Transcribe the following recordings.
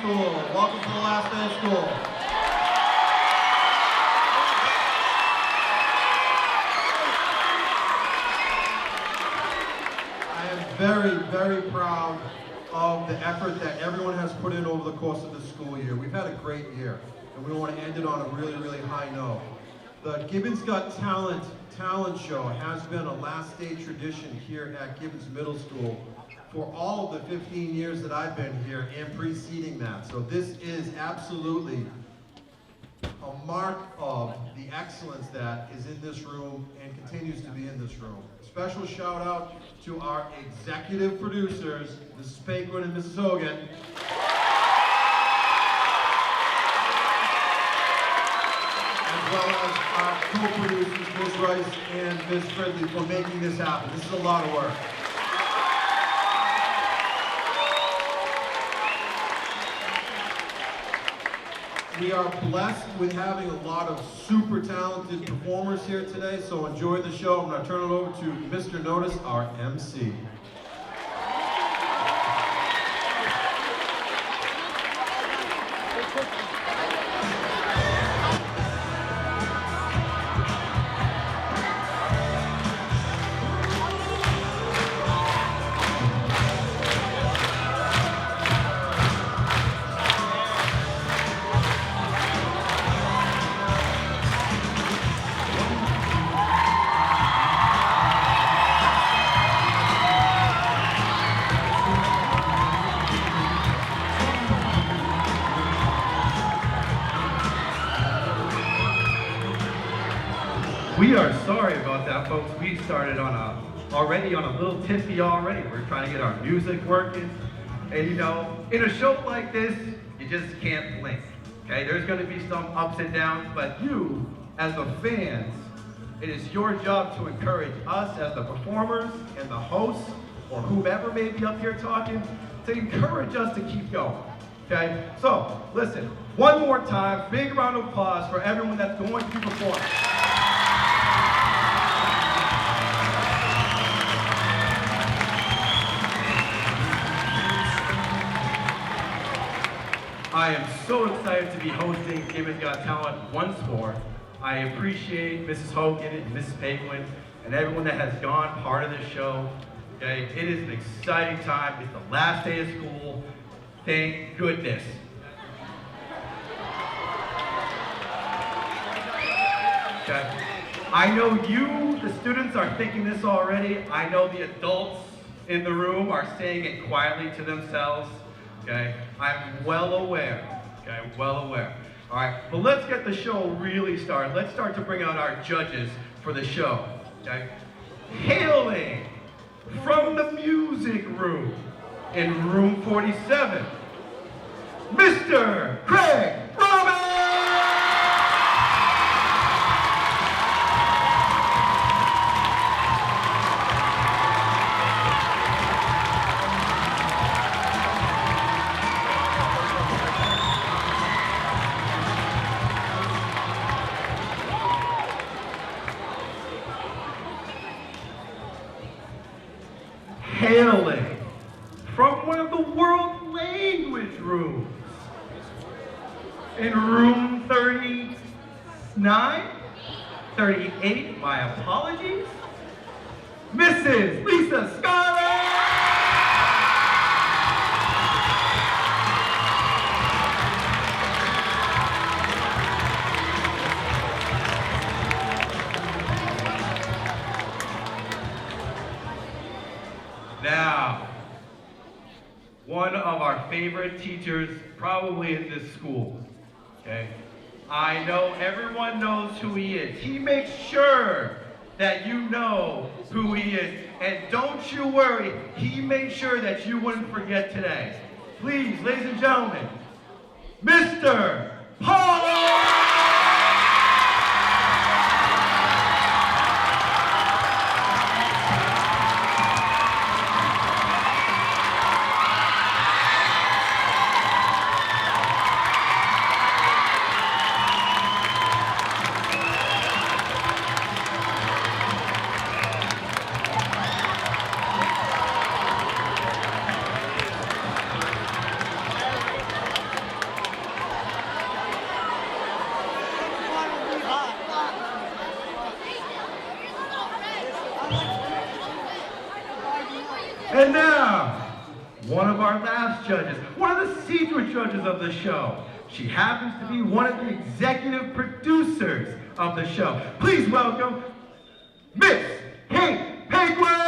School. Welcome to the last day of school. I am very, very proud of the effort that everyone has put in over the course of the school year. We've had a great year, and we want to end it on a really, really high note. The Gibbons Got Talent Show has been a last day tradition here at Gibbons Middle School for all of the 15 years that I've been here and preceding that. So this is absolutely a mark of the excellence that is in this room and continues to be in this room. Special shout out to our executive producers, Mrs. Pacquin and Mrs. Hogan. As well as our co-producers, Ms. Rice and Ms. Fridley, for making this happen. This is a lot of work. We are blessed with having a lot of super talented performers here today, so enjoy the show. I'm going to turn it over to Mr. Notice, our MC. We are sorry about that, folks. We started already on a little tippy already. We're trying to get our music working. And you know, in a show like this, you just can't blink. Okay, there's gonna be some ups and downs, but you, as the fans, it is your job to encourage us as the performers and the hosts, or whomever may be up here talking, to encourage us to keep going. Okay, so listen, one more time, big round of applause for everyone that's going to be performing. I am so excited to be hosting Gibbons Got Talent once more. I appreciate Mrs. Hogan and Mrs. Pacquin and everyone that has gone part of this show. Okay, it is an exciting time. It's the last day of school. Thank goodness. Okay. I know you, the students, are thinking this already. I know the adults in the room are saying it quietly to themselves. Okay, I'm well aware. Okay, well aware. All right, but let's get the show really started. Let's start to bring out our judges for the show. Okay, hailing from the music room in room 47, Mr. Craig Robbins. Hailing from one of the world language rooms in room 39, 38, my apologies, Mrs. Lisa Scarlett. Now, one of our favorite teachers probably in this school, okay? I know everyone knows who he is. He makes sure that you know who he is. And don't you worry, he made sure that you wouldn't forget today. Please, ladies and gentlemen, Mr. Paul! And now, one of our last judges, one of the secret judges of the show. She happens to be one of the executive producers of the show. Please welcome Miss Kate Pacquin!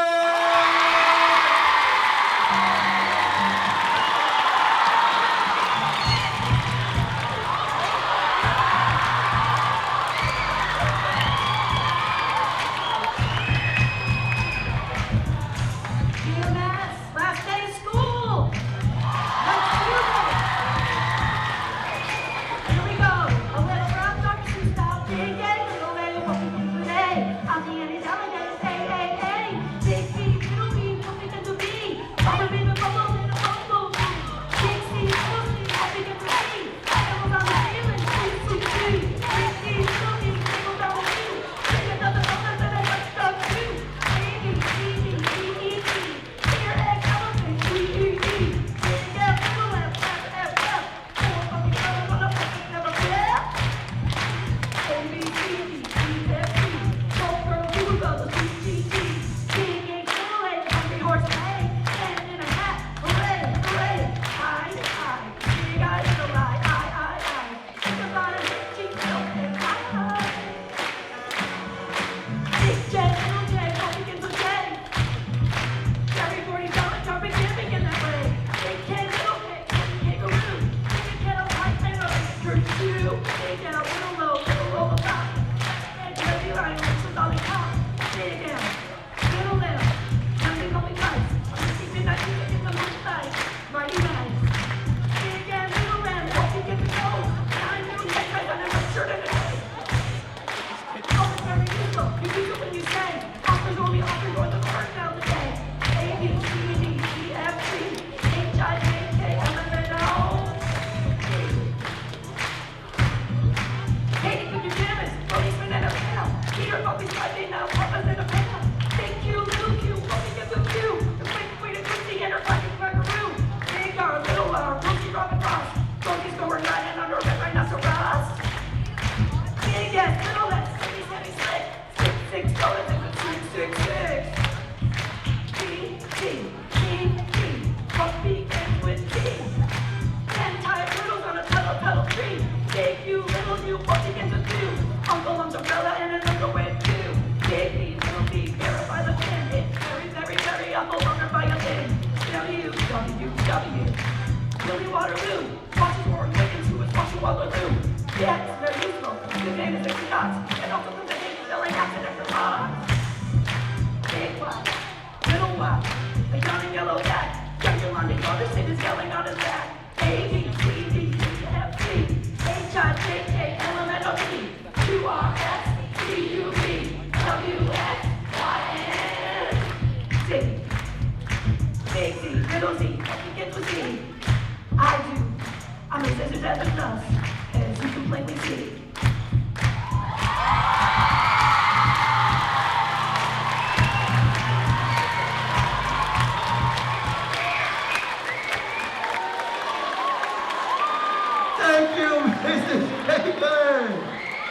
Thank you, Mrs. Pacquin!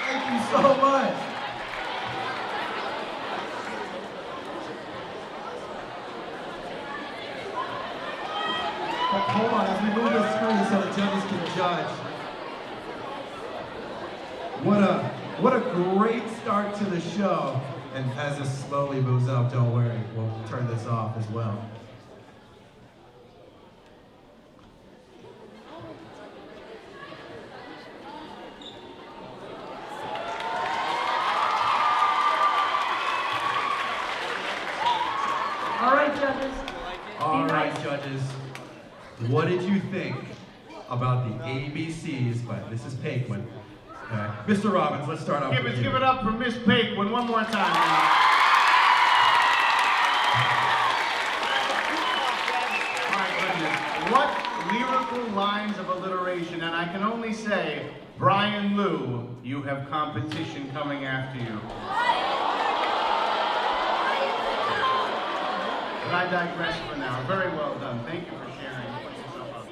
Thank you so much. Hold on, as we move the screen so the judges can judge. What a great start to the show. And as this slowly moves up, don't worry, we'll turn this off as well. All right, judges. What did you think about the ABCs by Mrs. Pacquin? Mr. Robbins, let's start off with you. Give it up for Miss Pacquin one more time. All right, goodness. What lyrical lines of alliteration, and I can only say, Brian Liu, you have competition coming after you. But I digress for now. Very well done. Thank you for sharing. Putting yourself out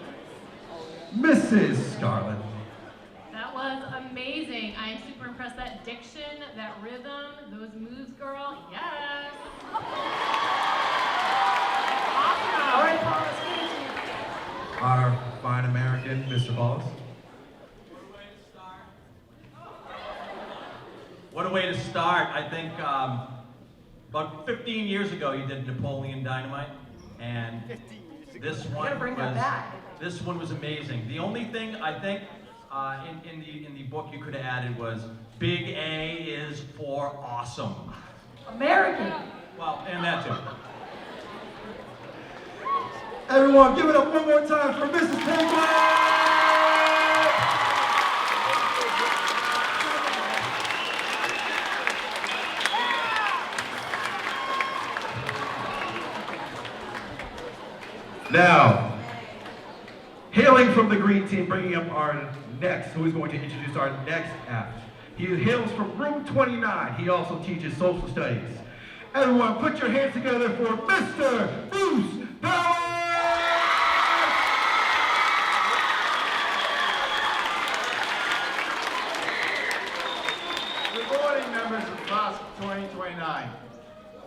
there. Mrs. Scarlett. That was amazing. I am super impressed. That diction, that rhythm, those moves, girl. Yes. Awesome begin, Mr. Balls? What a way to start. I think about 15 years ago you did Napoleon Dynamite, and this one was amazing. The only thing I think in the book you could have added was Big A is for awesome. American. Well, and that too. Everyone, give it up one more time for Mrs. Pacquin! Now, hailing from the green team, bringing up our next, who is going to introduce our next act. He hails from room 29. He also teaches social studies. Everyone, put your hands together for Mr. Bruce Power! Good morning, members of class of 2029.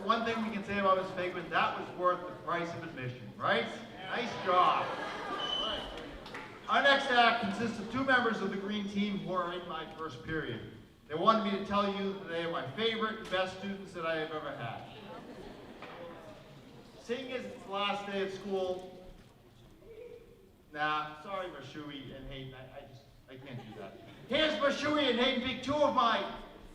One thing we can say about Ms. Pacquin, that was worth the price of admission, right? Nice job. Our next act consists of two members of the green team who are in my first period. They wanted me to tell you that they are my favorite and best students that I have ever had. Seeing as it's the last day of school, sorry, Mashui and Hayden, I can't do that. Here's Mashui and Hayden being two of my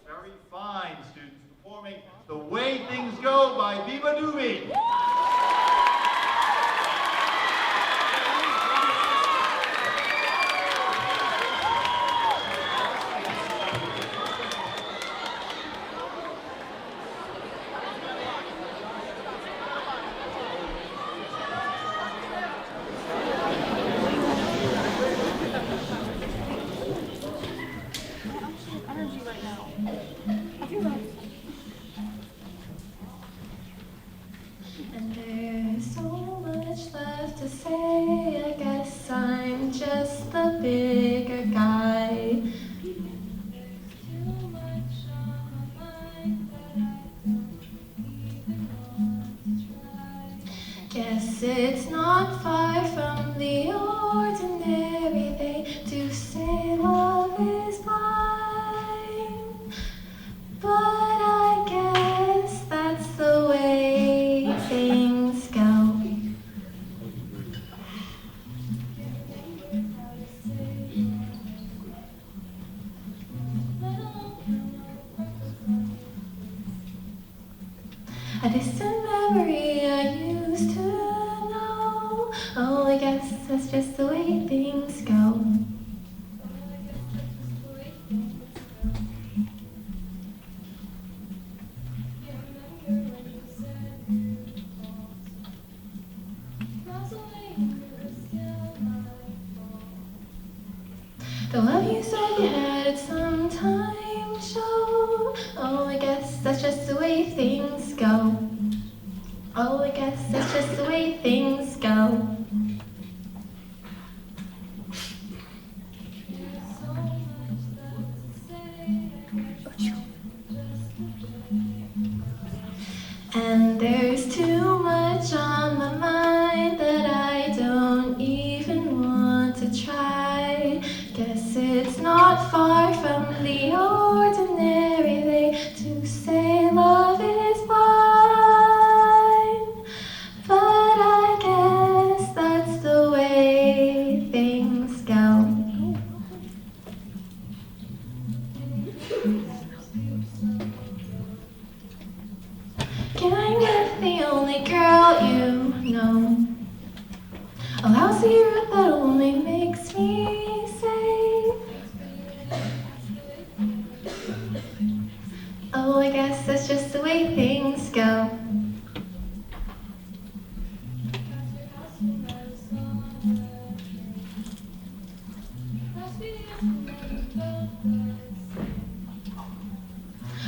very fine students performing The Way Things Go by Viva Doobie. And there's so much left to say, I guess I'm just the bigger guy. There's too much on my mind that I don't even want to try. Guess it's not far from the ordinary. They do say love is blind, but I guess that's the way things go. A distant memory I used to know. Oh, I guess that's just the way things go. The love you said you had at some time show. Oh, I guess that's just the way things go. Oh, I guess that's just the way things go. And there's too much on my mind that I don't even want to try. Guess it's not far from the ordinary. They do say love is blind, but I guess that's the way things go. Can I get the only girl you know? A lousy route that only makes me say, oh, I guess that's just the way things go.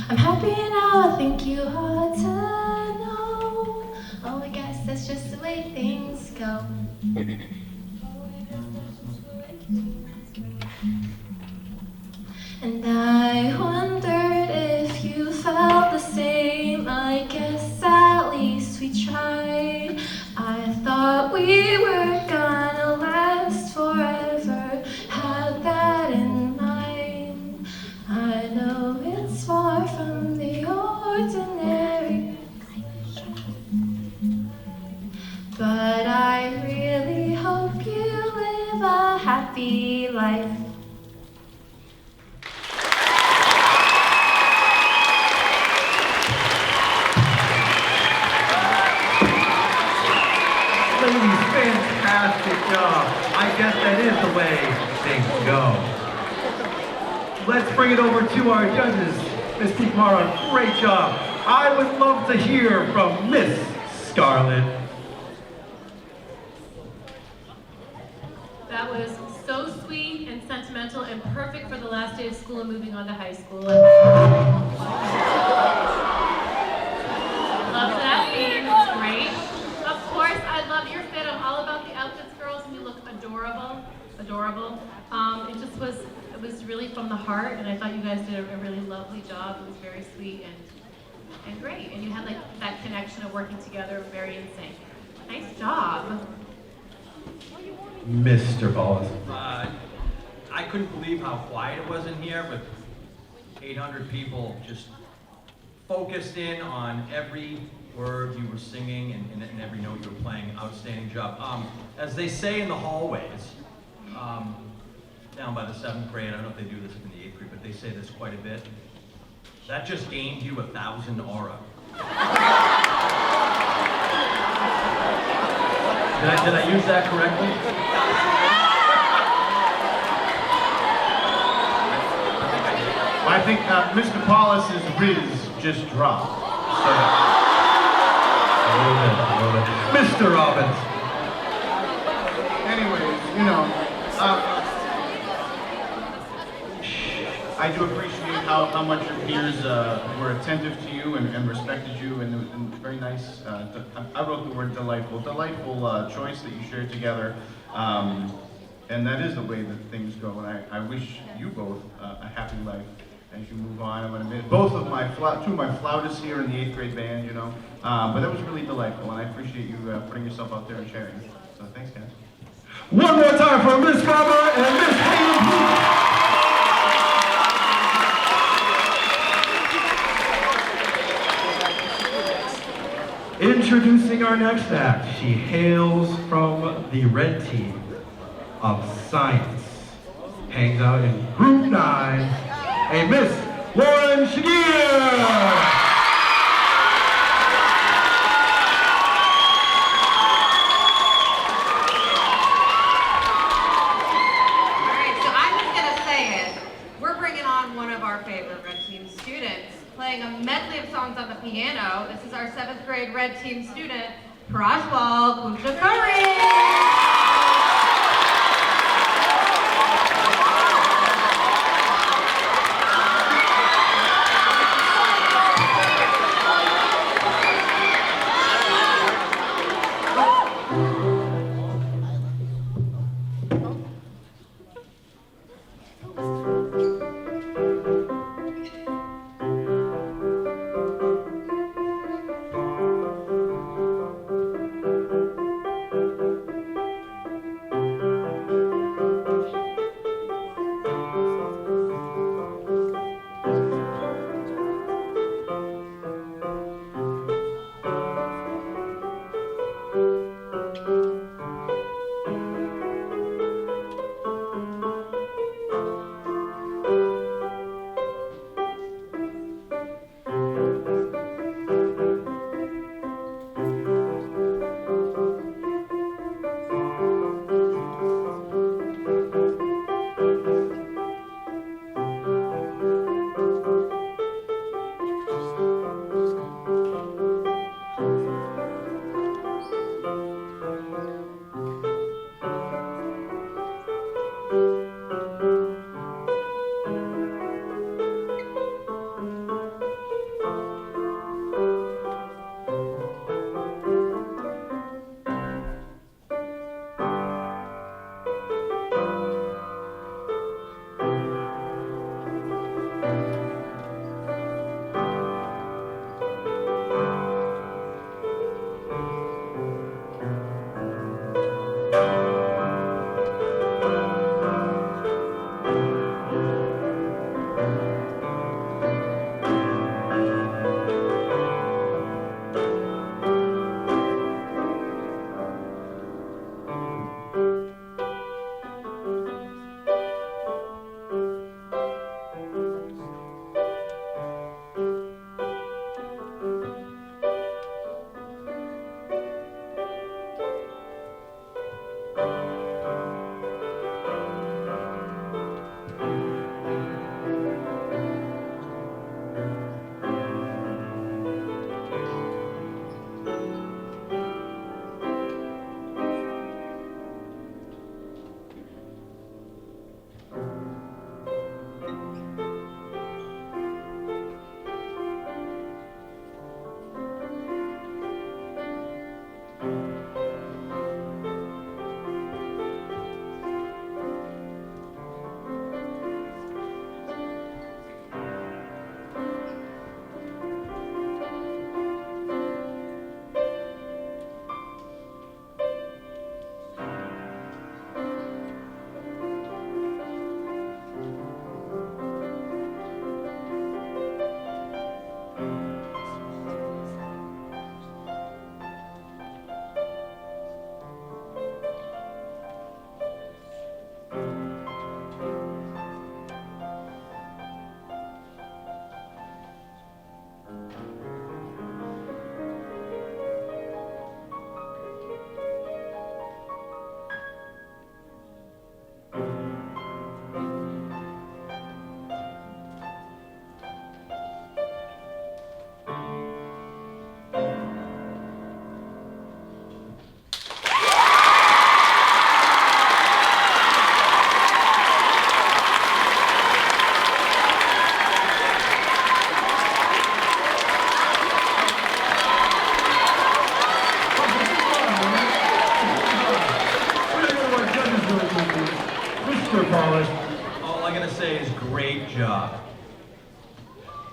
I'm happy now, I think you ought to know. Oh, I guess that's just the way things go. And I wondered if you felt the same. I guess at least we tried. I thought we were gonna last forever. life. Ladies, fantastic job. I guess that is the way things go. Let's bring it over to our judges. Miss Pacquin, great job. I would love to hear from Miss Scarlett. That was so sweet and sentimental and perfect for the last day of school and moving on to high school. Love that theme, it's great. Of course, I love your fit. I'm all about the outfits, girls, and you look adorable, adorable. It was really from the heart, and I thought you guys did a really lovely job. It was very sweet and great, and you had like that connection of working together, very in sync. Nice job. Mr. Ballas. I couldn't believe how quiet it was in here, but 800 people just focused in on every word you were singing and every note you were playing. Outstanding job. As they say in the hallways, down by the 7th grade, I don't know if they do this in the 8th grade, but they say this quite a bit. That just gained you 1,000 aura. Did I use that correctly? Well, I think Mr. Paulus's Riz just dropped. So. A little bit. Mr. Robbins. Anyways, I do appreciate how much your peers were attentive to you and respected you, and very nice. I wrote the word delightful. Delightful choice that you shared together. And that is the way that things go. And I wish you both a happy life as you move on. I'm going to miss both of my two of my flautists here in the 8th grade band, but that was really delightful, and I appreciate you putting yourself out there and sharing. So thanks, guys. One more time for Miss Garber and Miss Hayden. Introducing our next act, she hails from the red team of science. Hangs out in Group 9, a Miss Lauren Shagir. Playing a medley of songs on the piano. This is our 7th grade red team student, Prajwal Kuchakari.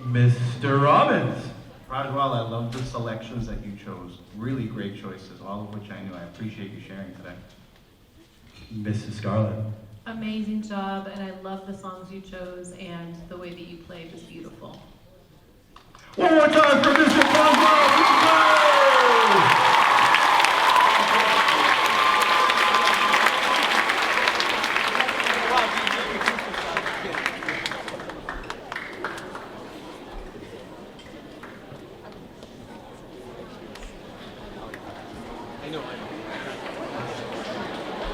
Mr. Robbins. Rajwal, I love the selections that you chose. Really great choices, all of which I knew. I appreciate you sharing today. Mrs. Scarlett. Amazing job, and I love the songs you chose, and the way that you played was beautiful. One more time for Mr. Rajwal.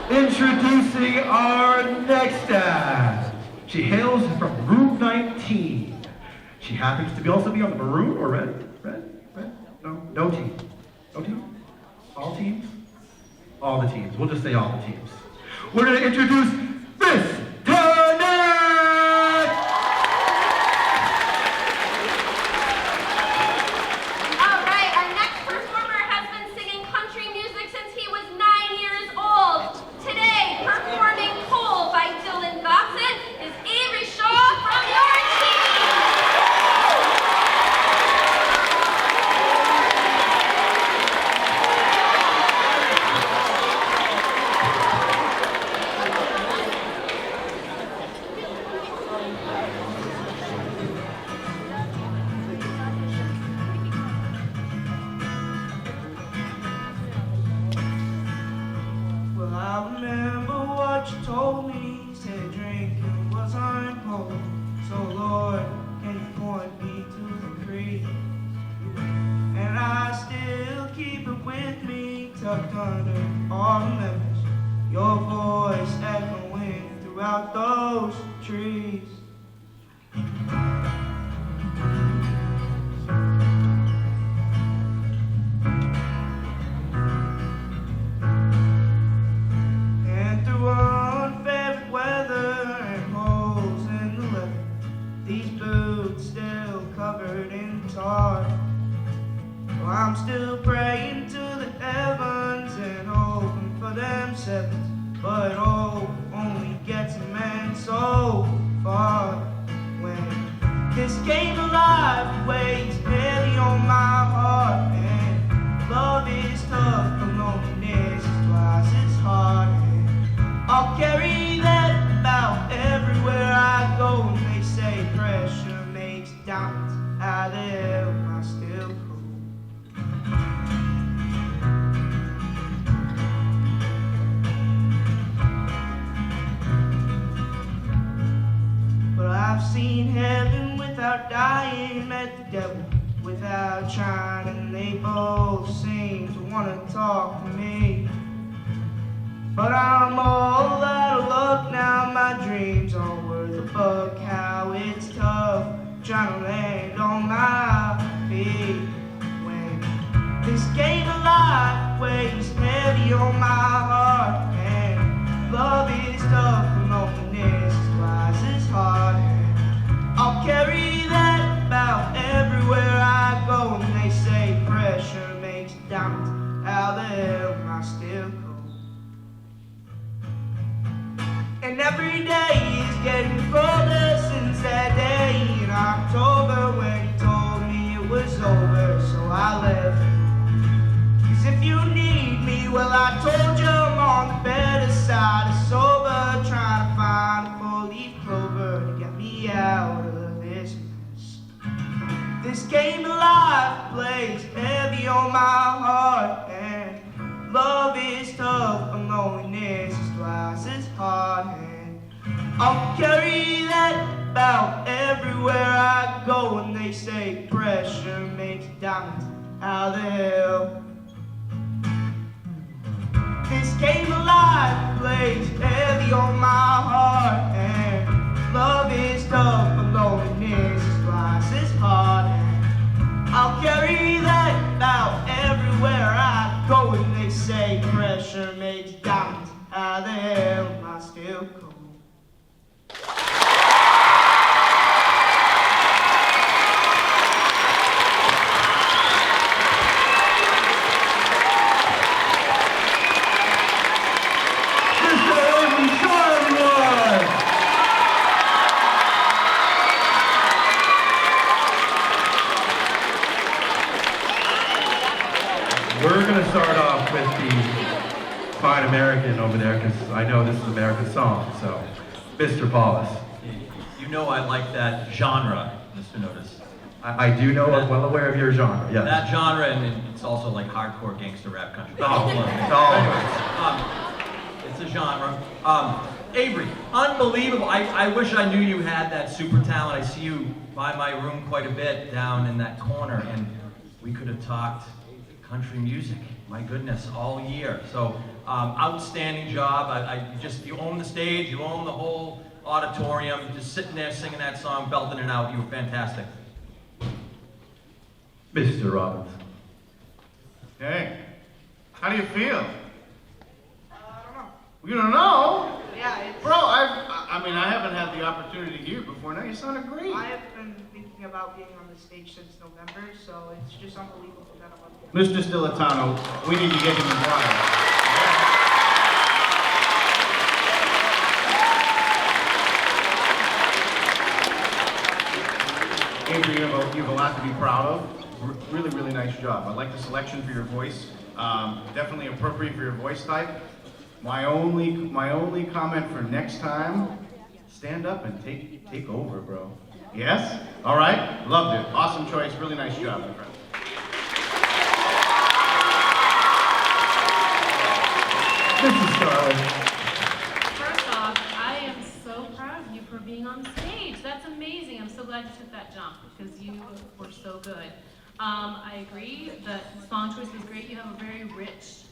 Introducing our next act. She hails from Room 19. She happens to also be on the maroon or red? Red? No team. No team? All teams? All the teams. We'll just say all the teams. We're going to introduce Miss Tonight! All right, our next performer has been singing country music since he was 9 years old. Today, performing Cole by Dylan Gossett is Avery Shaw from your team. Well, I remember what you told me. Said drinking was unholy. So Lord, can you point me to the creek? And I still keep it with me, tucked under all the memories. Your voice echoing throughout those trees. And through unfavorite weather and holes in the leather, these boots still covered in tar. Well, I'm still praying to the heavens and hoping for them sevens, but hope only gets a man so far. When this game of life weighs heavy on my heart, and love is tough, but loneliness is twice as hard. And I'll carry that about everywhere I go. And they say pressure makes diamonds. How the hell am I still cool? But I've seen heaven without dying, met the devil without trying, and they both seem to want to talk to me. But I'm all out of luck now, my dreams aren't worth a buck. How it's tough trying to land on my feet when this game of life weighs heavy on my heart, and love is tough and loneliness is twice as hard. And I'll carry that about everywhere I go, and they say pressure makes diamonds. How the hell am I still cool? And every day is getting colder since that day in October when he told me it was over, so I left. 'Cause if you need me, well, I told you I'm on the better side of sober, trying to find a four-leaf clover to get me out of this mess. This game of life plays heavy on my heart, and love is tough, but loneliness is twice as hard. And I'll carry that about everywhere I go, and they say pressure makes diamonds. How the hell? This game of life plays heavy on my heart, and love is tough, but loneliness is twice as hard. And I'll carry that about everywhere I go, and they say pressure makes diamonds. How the hell am I still cool? with the fine American over there, because I know this is an American song, so. Mr. Paulus. You know I like that genre, Mr. Notice. I do know, I'm well aware of your genre, yes. That genre, and it's also like hardcore gangster rap country. It's a genre. Avery, unbelievable. I wish I knew you had that super talent. I see you by my room quite a bit down in that corner, and we could have talked country music, my goodness, all year. So, outstanding job. You own the stage, you own the whole auditorium, just sitting there singing that song, belting it out. You were fantastic. Mr. Robbins. Hey, how do you feel? I don't know. You don't know? Yeah, it's... Bro, I mean, I haven't had the opportunity to hear you before. Now you sounded great. I have been thinking about being on the stage since November, so it's just unbelievable that I'm up here. Mr. Stilatano, we need to get him involved. Avery, you have a lot to be proud of. Really, really nice job. I like the selection for your voice. Definitely appropriate for your voice type. My only comment for next time, stand up and take over, bro. Yes? All right. Loved it. Awesome choice. Really nice job, my friend. Mrs. Starling. First off, I am so proud of you for being on stage. That's amazing. I'm so glad you took that jump because you were so good. I agree. The song choice was great. You have a very rich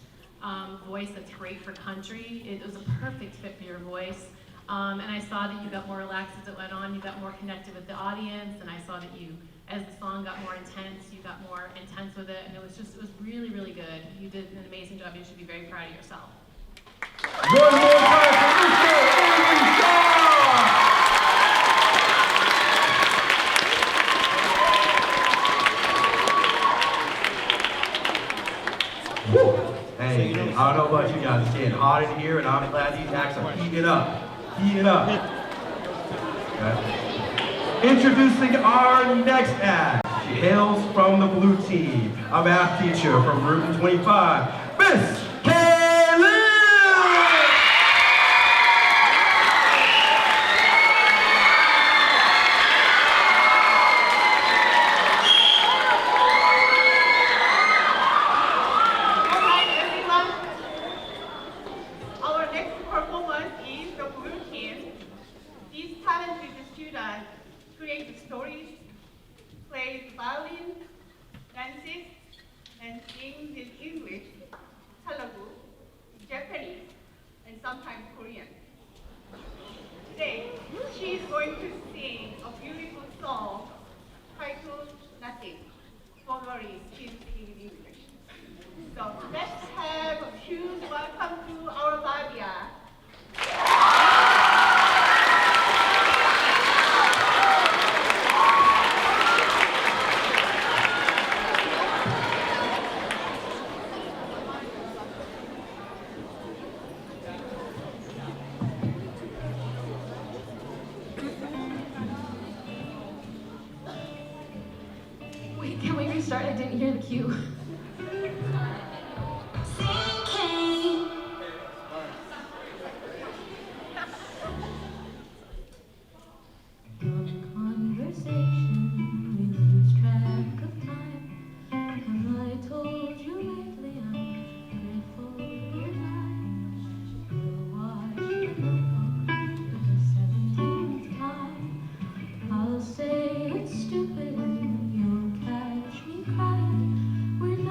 voice that's great for country. It was a perfect fit for your voice. And I saw that you got more relaxed as it went on. You got more connected with the audience. And I saw that you, as the song got more intense, you got more intense with it. And it was really, really good. You did an amazing job. You should be very proud of yourself. One more time for Mr. Avery Shaw! Hey, I don't know about you guys, it's getting hot in here, and I'm glad these acts are heating up. Heating up. Okay. Introducing our next act. She hails from the blue team, a math teacher from Route 25, Miss Kaylee! Create stories, plays violin, dances, and sings in English, Telugu, Japanese, and sometimes Korean. Today, she is going to sing a beautiful song titled Nothing. Don't worry, she's singing in English. So let's have a huge welcome to our Lavia. Wait, can we restart? I didn't hear the cue. I'll say it's stupid, you'll catch me crying when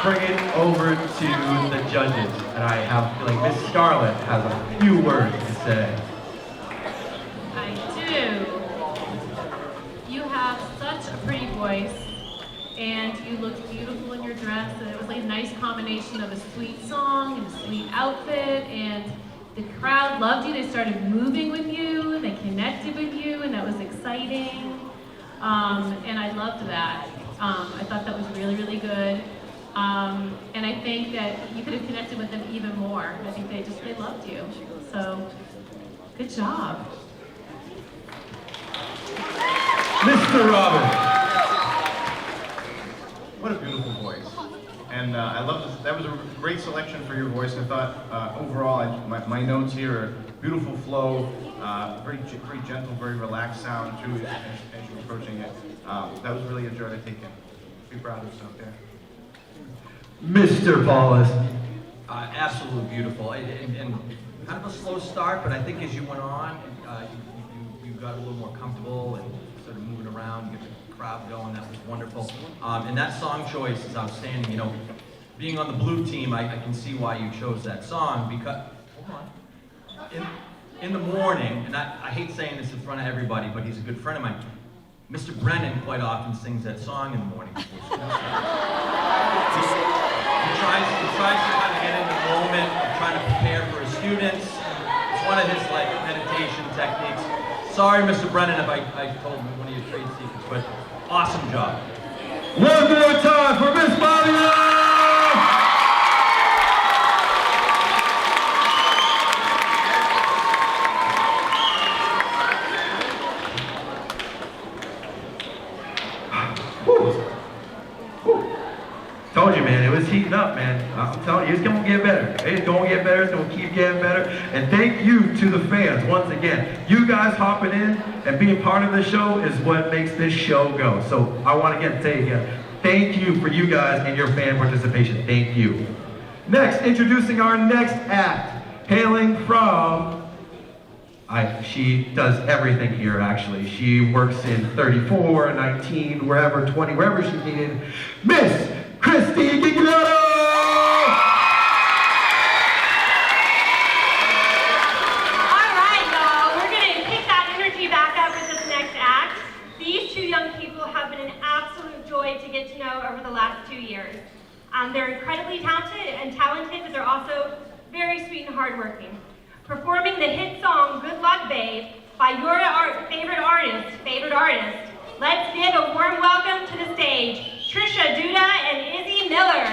bring it over to the judges, and I have a feeling Miss Scarlett has a few words to say. I do. You have such a pretty voice, and you looked beautiful in your dress, and it was like a nice combination of a sweet song and a sweet outfit, and the crowd loved you. They started moving with you, and they connected with you, and that was exciting. And I loved that. I thought that was really, really good. And I think that you could have connected with them even more. I think they loved you. So, good job. Mr. Robbins. What a beautiful voice. And I love this. That was a great selection for your voice. I thought overall, my notes here are beautiful flow, very gentle, very relaxed sound too as you're approaching it. That was really a joy to take in. Be proud of yourself there. Mr. Paulus. Absolutely beautiful. And kind of a slow start, but I think as you went on, you got a little more comfortable and started moving around, get the crowd going. That was wonderful. And that song choice is outstanding. You know, being on the blue team, I can see why you chose that song because, hold on. In the morning, and I hate saying this in front of everybody, but he's a good friend of mine. Mr. Brennan quite often sings that song in the morning before school starts. He tries to kind of get in the moment of trying to prepare for his students. It's one of his like meditation techniques. Sorry, Mr. Brennan, if I told him one of your trade secrets, but awesome job. One more time for Miss Violin! Told you, man, it was heating up, man. I'm telling you, it's gonna get better. It's gonna get better, it's gonna keep getting better. And thank you to the fans, once again. You guys hopping in and being part of the show is what makes this show go. So I want to say again, thank you for you guys and your fan participation. Thank you. Next, introducing our next act, hailing from, she does everything here, actually. She works in 34, 19, wherever, 20, wherever she's needed. Miss Christy Gigliotti! All right, y'all. We're going to pick that energy back up with this next act. These two young people have been an absolute joy to get to know over the last 2 years. They're incredibly talented, but they're also very sweet and hardworking. Performing the hit song "Good Luck Babe" by your favorite artist, let's give a warm welcome to the stage, Trisha Duda and Izzy Miller.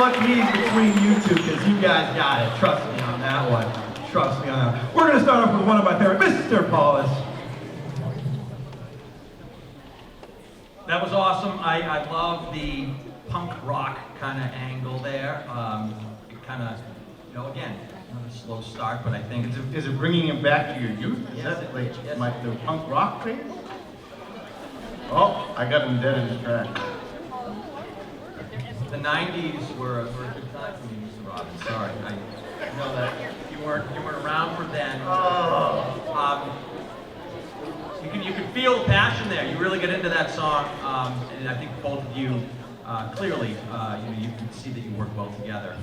luck me's between you two, because you guys got it. Trust me on that one. Trust me on that one. We're going to start off with one of my favorite, Mr. Paulus. That was awesome. I love the punk rock kind of angle there. It kind of, you know, again, not a slow start, but I think Is it bringing him back to your youth? Is Yes, that it like is. Yes. the punk rock craze? Oh, I got him dead in his tracks. the 90s were a good time for me, Mr. Robbins. Sorry, I know that you weren't around for then. You can feel the passion there. You really get into that song, and I think both of you clearly, you can see that you work well together.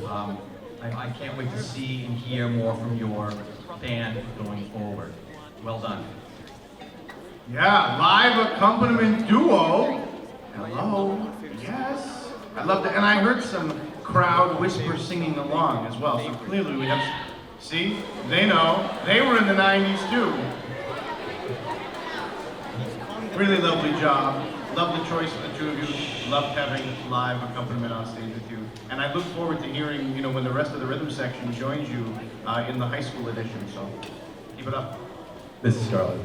I can't wait to see and hear more from your band going forward. Well done. Yeah, live accompaniment duo. Hello. Yes. I love that, and I heard some crowd whisper singing along as well. So clearly we have. See, they know. They were in the '90s too. Really lovely job. Love the choice of the two of you. Loved having live accompaniment on stage with you. And I look forward to hearing, you know, when the rest of the rhythm section joins you in the high school edition. So keep it up. This is Scarlett.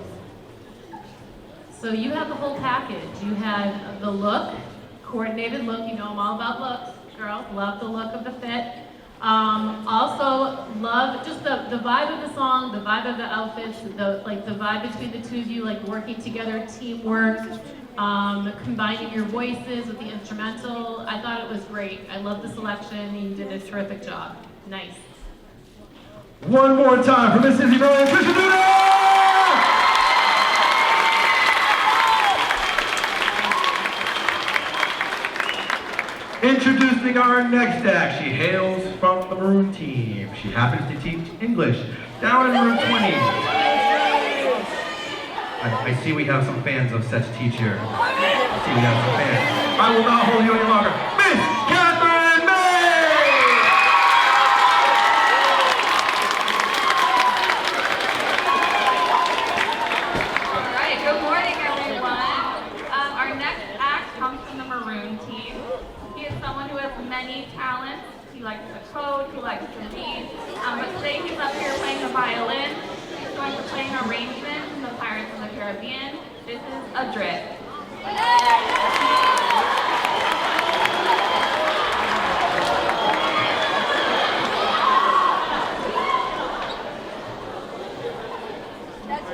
So you had the whole package. You had the look, coordinated look. You know I'm all about looks, girls. Love the look of the fit. Also love just the vibe of the song, the vibe of the outfits, the vibe between the two of you, like working together, teamwork, combining your voices with the instrumental. I thought it was great. I love the selection. You did a terrific job. Nice. One more time for Miss Izzy Violin, Trisha Duda! Introducing our next act. She hails from the Maroon team. She happens to teach English down in room 20. I see we have some fans of such teacher. I see we have some fans. I will not hold you any longer. Miss Catherine May! All right, good morning, everyone. Our next act comes from the Maroon team. He is someone who has many talents. He likes to code, he likes to read. But today he's up here playing the violin. He's going to play an arrangement from the Pirates of the Caribbean. This is Adrift. Thank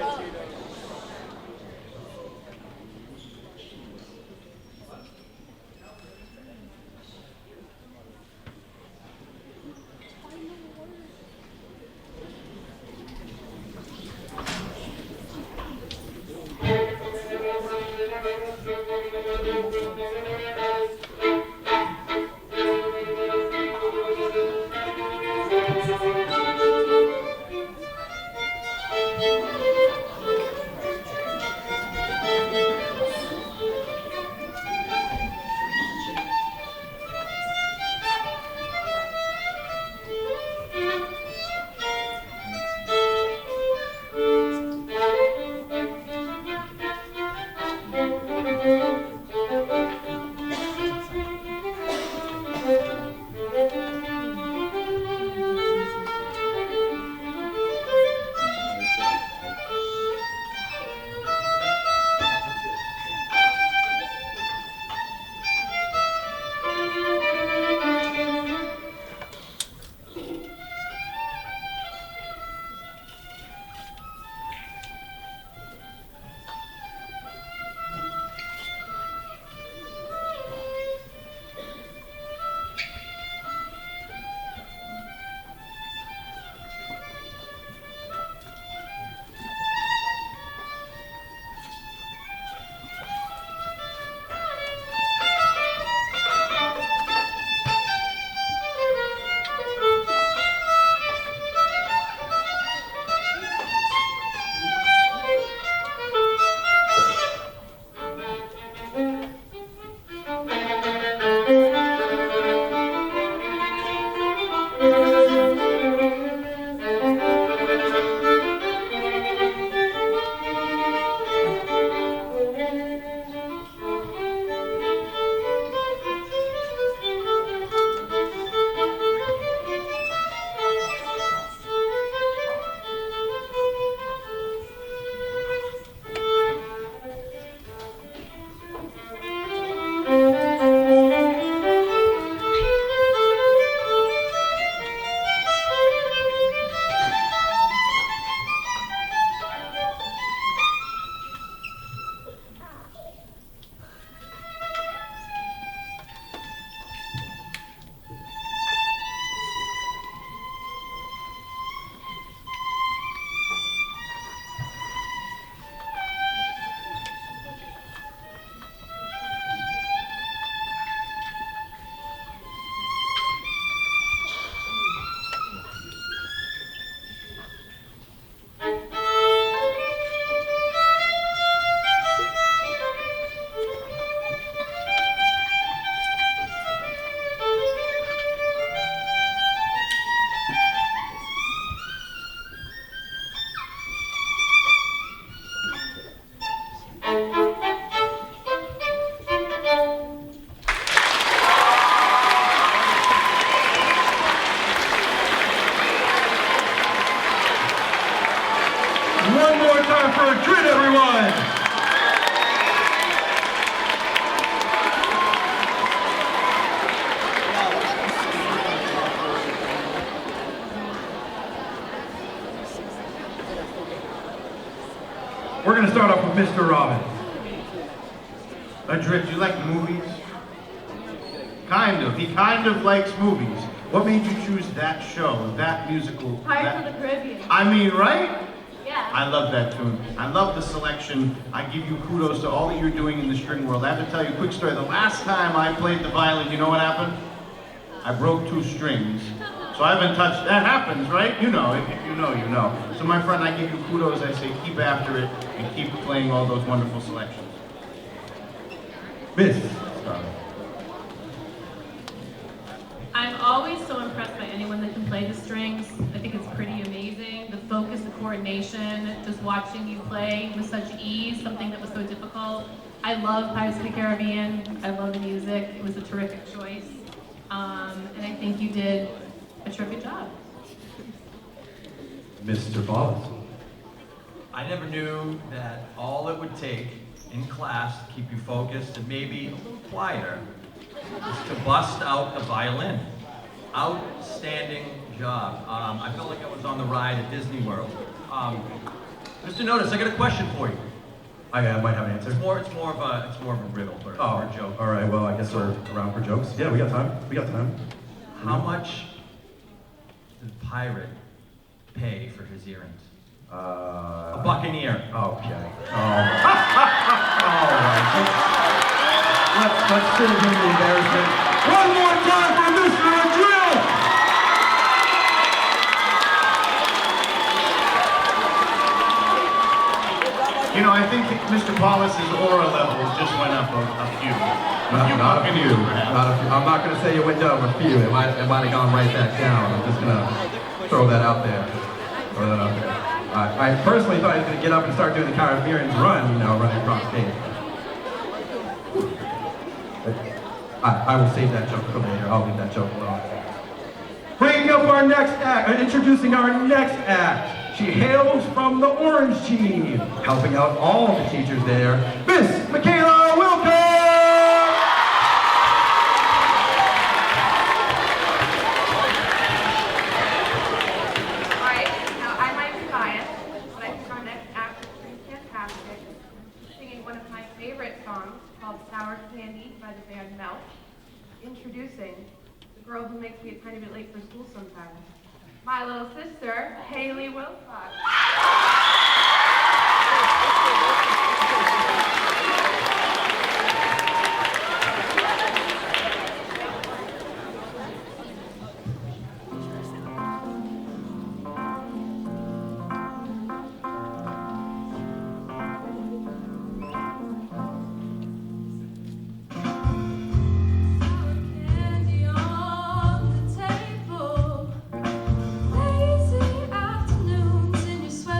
you. for Madrid, everyone! We're going to start off with Mr. Robbins. Madrid, do you like movies? Kind of. He kind of likes movies. What made you choose that show, that musical? Pirates of the Caribbean. I mean, right? Yeah. I love that tune. I love the selection. I give you kudos to all that you're doing in the string world. I have to tell you a quick story. The last time I played the violin, you know what happened? I broke 2 strings. So I haven't touched, that happens, right? You know, if you know, you know. So my friend, I give you kudos. I say keep after it and keep playing all those wonderful selections. Miss. I'm always so impressed by anyone that can play the strings. I think it's pretty amazing. The focus, the coordination, just watching you play with such ease, something that was so difficult. I love Pirates of the Caribbean. I love the music. It was a terrific choice. And I think you did a terrific job. Mr. Wallace. I never knew that all it would take in class to keep you focused and maybe a little quieter is to bust out the violin. Outstanding job. I felt like I was on the ride at Disney World. Mr. Notice, I got a question for you. I might have an answer. It's more of a riddle or a joke. All right. Well, I guess we're around for jokes. Yeah, we got time. We got time. How much did the pirate pay for his earrings? A buccaneer. Okay. All right. Let's sit in the embarrassment. One more time for Mr. Madrid! You know, I think Mr. Paulus' aura levels just went up a few. Not a few. I'm not going to say it went down a few. It might have gone right back down. I'm just going to throw that out there. I personally thought he was going to get up and start doing the Caribbean run, running across stage. I will save that joke for later. I'll leave that joke alone. Bringing up our next act, introducing our next act. She hails from the Orange Team, helping out all the teachers there, Miss Michaela Wilkins! Introducing the girl who makes me a tiny bit late for school sometimes, my little sister, Haley Wilcox. Lazy afternoons in your sweat.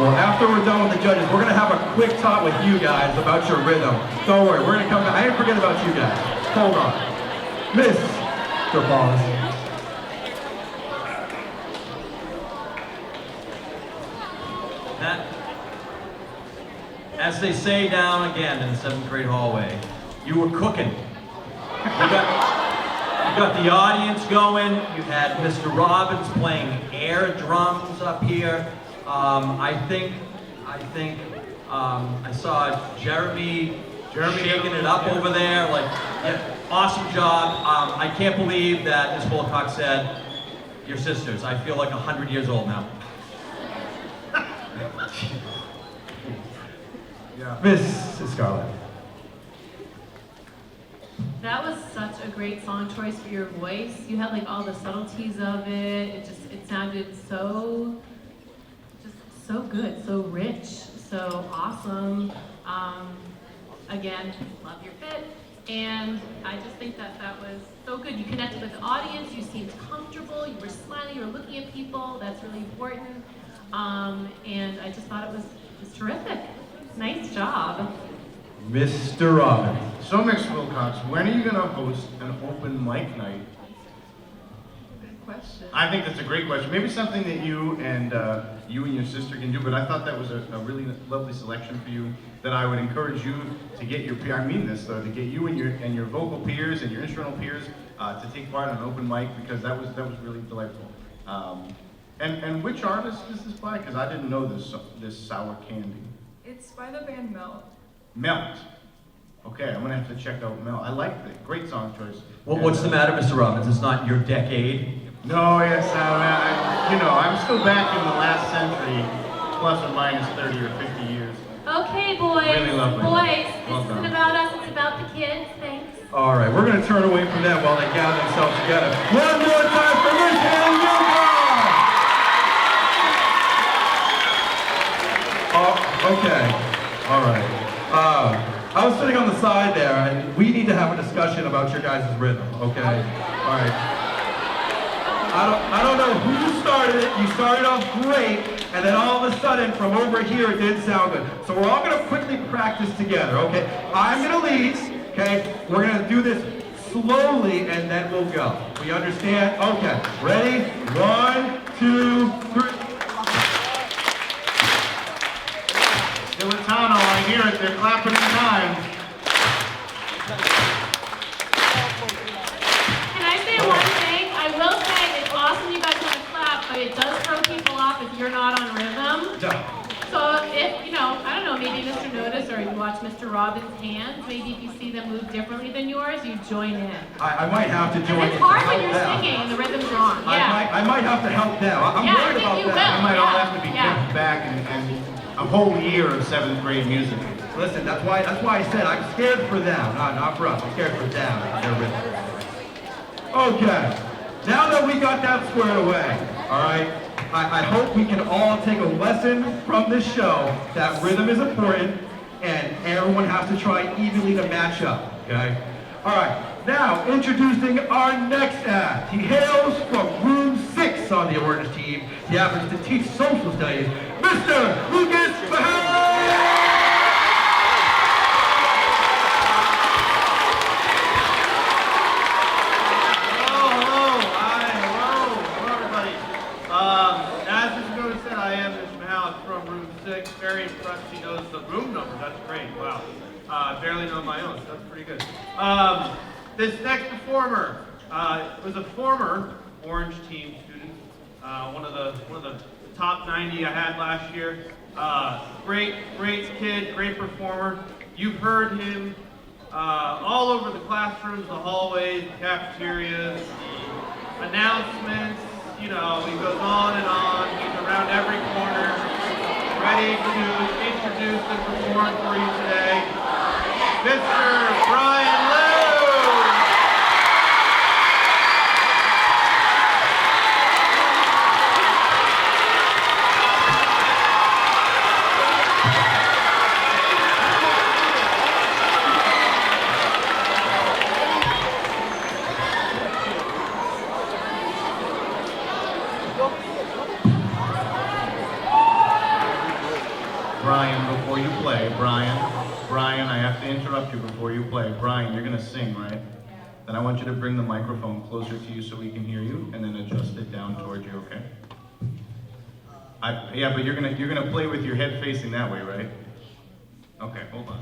Well, after we're done with the judges, we're gonna have a quick talk with you guys about your rhythm. Don't worry, we're gonna come back. I didn't forget about you guys. Hold on. Mr. Balls. That, as they say down again in the 7th grade hallway, you were cooking. You got the audience going. You had Mr. Robbins playing air drums up here. I think I saw Jeremy shaking it up over there. Like, yeah, awesome job. I can't believe that Ms. Wilcox said, "Your sisters." I feel like 100 years old now. Yeah. Miss Scarlett. That was such a great song choice for your voice. You had like all the subtleties of it. It sounded so good, so rich, so awesome. Again, love your fit. And I just think that was so good. You connected with the audience, you seemed comfortable, you were smiling, you were looking at people. That's really important. And I just thought it was terrific. Nice job. Mr. Robbins. So, Miss Wilcox, when are you going to host an open mic night? Good question. I think that's a great question. Maybe something that you and your sister can do, but I thought that was a really lovely selection for you, that I would encourage you to get your peers, I mean this though, to get you and your vocal peers and your instrumental peers to take part in an open mic, because that was really delightful. And which artist is this by? Because I didn't know this sour candy. It's by the band Melt. Melt. Okay, I'm gonna have to check out Melt. I like it. Great song choice. Well, what's the matter, Mr. Robbins? It's not your decade. No, yes, I'm still back in the last century, plus or minus 30 or 50 years. Okay, boys. Really lovely. Boys, Well this done. isn't about us, it's about the kids. Thanks. All right, we're going to turn away from them while they gather themselves together. One more time for Miss Hannah Wilcox! Oh, okay. All right. I was sitting on the side there, and we need to have a discussion about your guys' rhythm, okay? All right. I don't know who started it. You started off great, and then all of a sudden, from over here, it didn't sound good. So we're all going to quickly practice together, okay? I'm going to lead, okay? We're going to do this slowly, and then we'll go. We understand? Okay. Ready? 1, 2, 3. Dilettano, I hear it. They're clapping in time. Can I say one thing? I will say it's awesome you guys want to clap, but it does throw people off if you're not on rhythm. So if, I don't know, maybe Mr. Notice or you watch Mr. Robbins' hands, maybe if you see them move differently than yours, you join in. I might have to join And it's in to hard help when you're them. singing and the rhythm's wrong. Yeah. I might have to help them. I'm Yeah, I worried think about you them. will. We might all have to be Yeah. kept back and a whole year of 7th grade music. Listen, that's why I said I'm scared for them, not for us. I'm scared for them. Their rhythm. Okay, now that we got that squared away, all right, I hope we can all take a lesson from this show that rhythm is important and everyone has to try evenly to match up, okay? All right, now introducing our next act. He hails from room 6 on the orders team. He happens to teach social studies, Mr. Lucas Pacquin! Very impressed he knows the room number. That's great. Wow. I barely know my own, so that's pretty good. This next performer was a former Orange Team student. One of the top 90 I had last year. Great kid, great performer. You've heard him all over the classrooms, the hallways, the cafeterias, the announcements. He goes on and on. He's around every corner. Ready to introduce and perform for you today, Mr. Brian Liu. before you play, Brian, I have to interrupt you before you play. Brian, you're gonna sing, right? Then I want you to bring the microphone closer to you so we can hear you, and then adjust it down towards you, okay? Yeah, but you're gonna play with your head facing that way, right? Okay, hold on.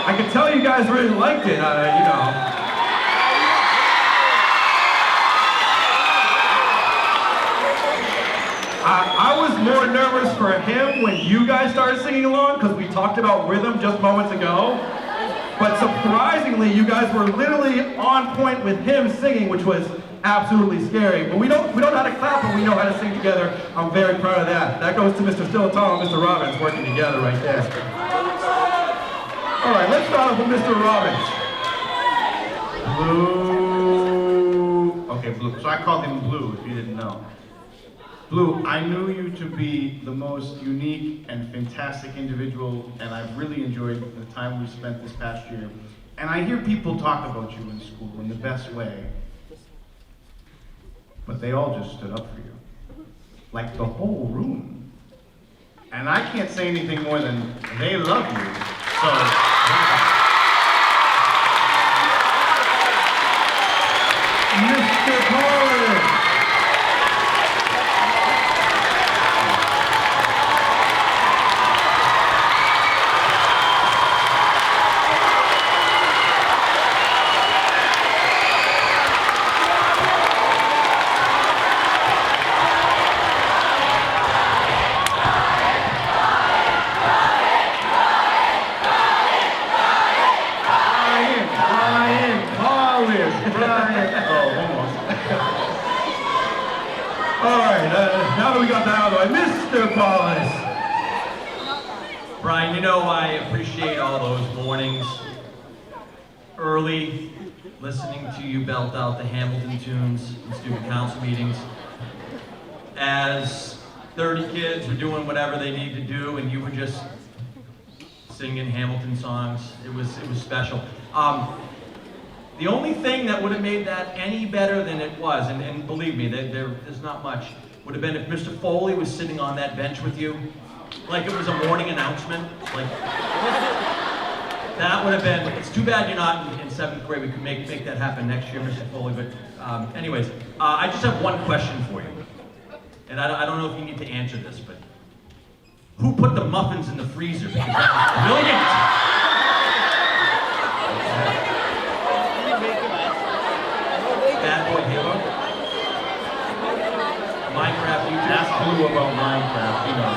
I can tell you guys really liked it, you know. I was more nervous for him when you guys started singing along because we talked about rhythm just moments ago. But surprisingly, you guys were literally on point with him singing, which was absolutely scary. But we don't know how to clap, but we know how to sing together. I'm very proud of that. That goes to Mr. Stillaton and Mr. Robbins working together right there. All right, let's start off with Mr. Robbins. Blue. Okay, blue. So I called him Blue, if you didn't know. Blue, I knew you to be the most unique and fantastic individual, and I've really enjoyed the time we spent this past year. And I hear people talk about you in school in the best way, but they all just stood up for you. Like the whole room. And I can't say anything more than they love you. So, Mr. Collins! Now that we got that out of the way, Mr. Paulus! Brian, you know I appreciate all those mornings, early, listening to you belt out the Hamilton tunes in student council meetings. As 30 kids were doing whatever they need to do, and you were just singing Hamilton songs. It was special. The only thing that would have made that any better than it was, and believe me, there's not much, would have been if Mr. Foley was sitting on that bench with you, like it was a morning announcement. Like that would have been. It's too bad you're not in 7th grade. We could make that happen next year, Mr. Foley. But anyways, I just have one question for you, and I don't know if you need to answer this, but who put the muffins in the freezer? Because that was brilliant. Bad boy hero. Minecraft YouTube. ask Blue about Minecraft, you know.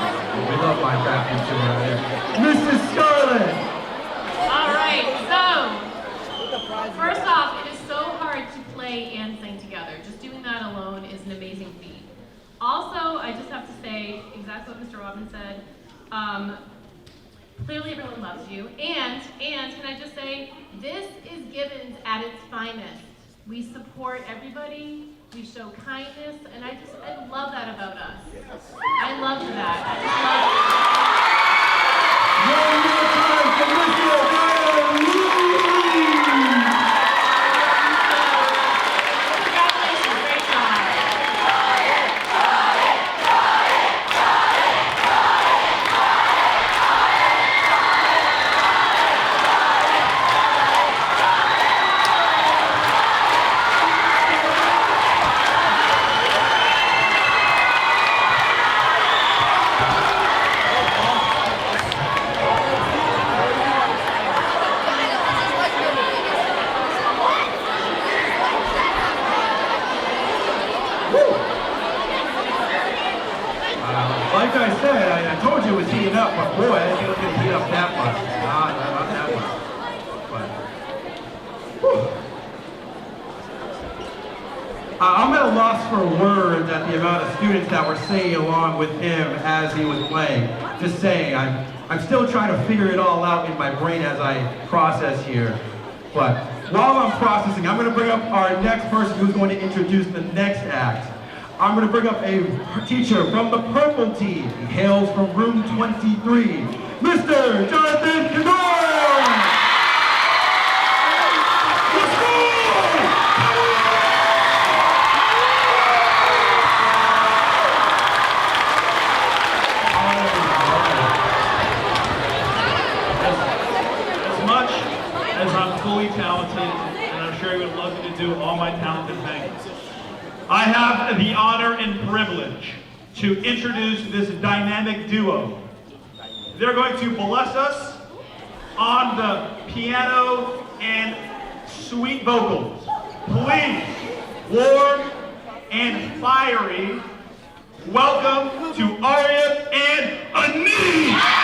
We love Minecraft YouTube around here. Mrs. Scarlett! All right, so first off, it is so hard to play and sing together. Just doing that alone is an amazing feat. Also, I just have to say exactly what Mr. Robbins said. Clearly everyone loves you. And can I just say, this is Gibbons at its finest. We support everybody, we show kindness, and I love that about us. I love that. I just Congratulations, great job. Like I said, I told you it was heating up, but boy, I didn't think it was going to heat up that much. Not that much. But, whew. I'm at a loss for words at the amount of students that were singing along with him as he was playing. Just saying, I'm still trying to figure it all out in my brain as I process here. But while I'm processing, I'm going to bring up our next person who's going to introduce the next act. I'm going to bring up a teacher from the purple team. He hails from room 23, Mr. Jonathan Cador! Let's go! As much as I'm fully talented, and I'm sure you would love me to do all my talented things, I have the honor and privilege to introduce this dynamic duo. They're going to bless us on the piano and sweet vocals. Please, warm and fiery, welcome to Arya and Anish!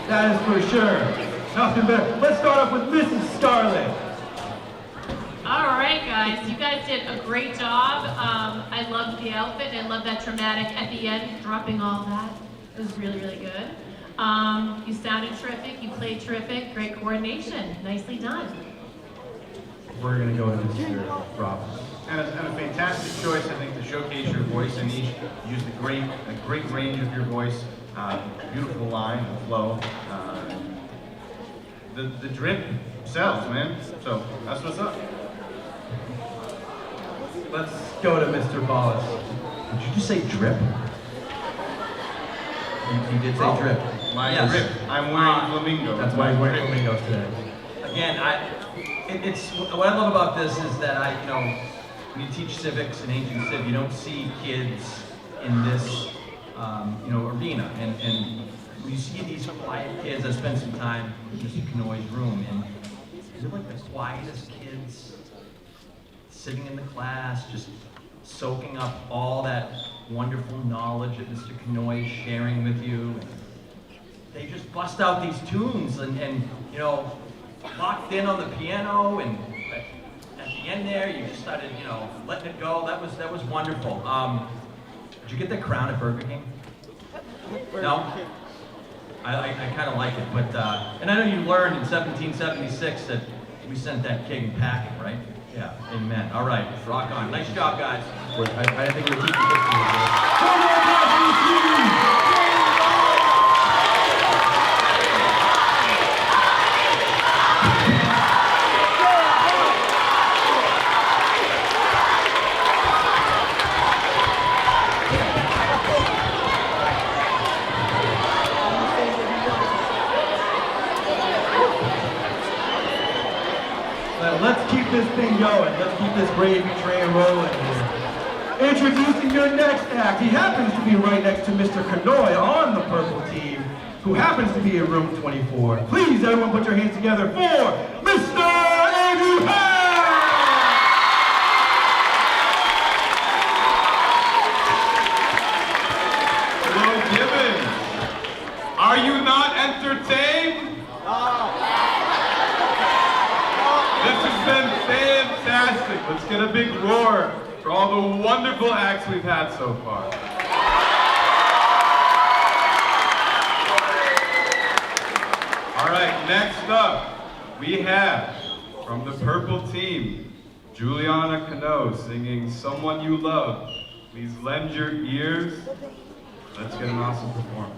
That is for sure. Nothing better. Let's start off with Mrs. Scarlett. All right, guys. You guys did a great job. I loved the outfit, and I love that dramatic at the end, dropping all that. It was really, really good. You sounded terrific. You played terrific. Great coordination. Nicely done. We're going to go to Mr. Robbins. And a fantastic choice, I think, to showcase your voice. And you used a great range of your voice. Beautiful line and flow. The drip sells, man. So that's what's up. Let's go to Mr. Bollis. Did you just say drip? You did say drip. My Yes. drip. I'm wearing flamingo. That's why he's wearing flamingos today. Again, it's what I love about this is that when you teach civics and ancient civ, you don't see kids in this arena, and when you see these quiet kids. I spent some time in Mr. Canoy's room, and they're like the quietest kids, sitting in the class, just soaking up all that wonderful knowledge that Mr. Canoy is sharing with you. They just bust out these tunes and locked in on the piano, and at the end there, you just started, letting it go. That was wonderful. Did you get the crown at Burger King? No? I kind of like it, but, and I know you learned in 1776 that we sent that king in Pacquin, right? Yeah, amen. All right, rock on. Nice job, guys. I think we're teaching this. Let's keep this thing going. Let's keep this gravy train rolling here. Introducing your next act. He happens to be right next to Mr. Canoy on the purple team, who happens to be in room 24. Please, everyone, put your hands together for Mr. Andrew Hall! Hello, Gibbons. Are you not entertained? This has been fantastic. Let's get a big roar for all the wonderful acts we've had so far. All right, next up, we have, from the purple team, Juliana Cano singing Someone You Love. Please lend your ears Let's get an awesome performance.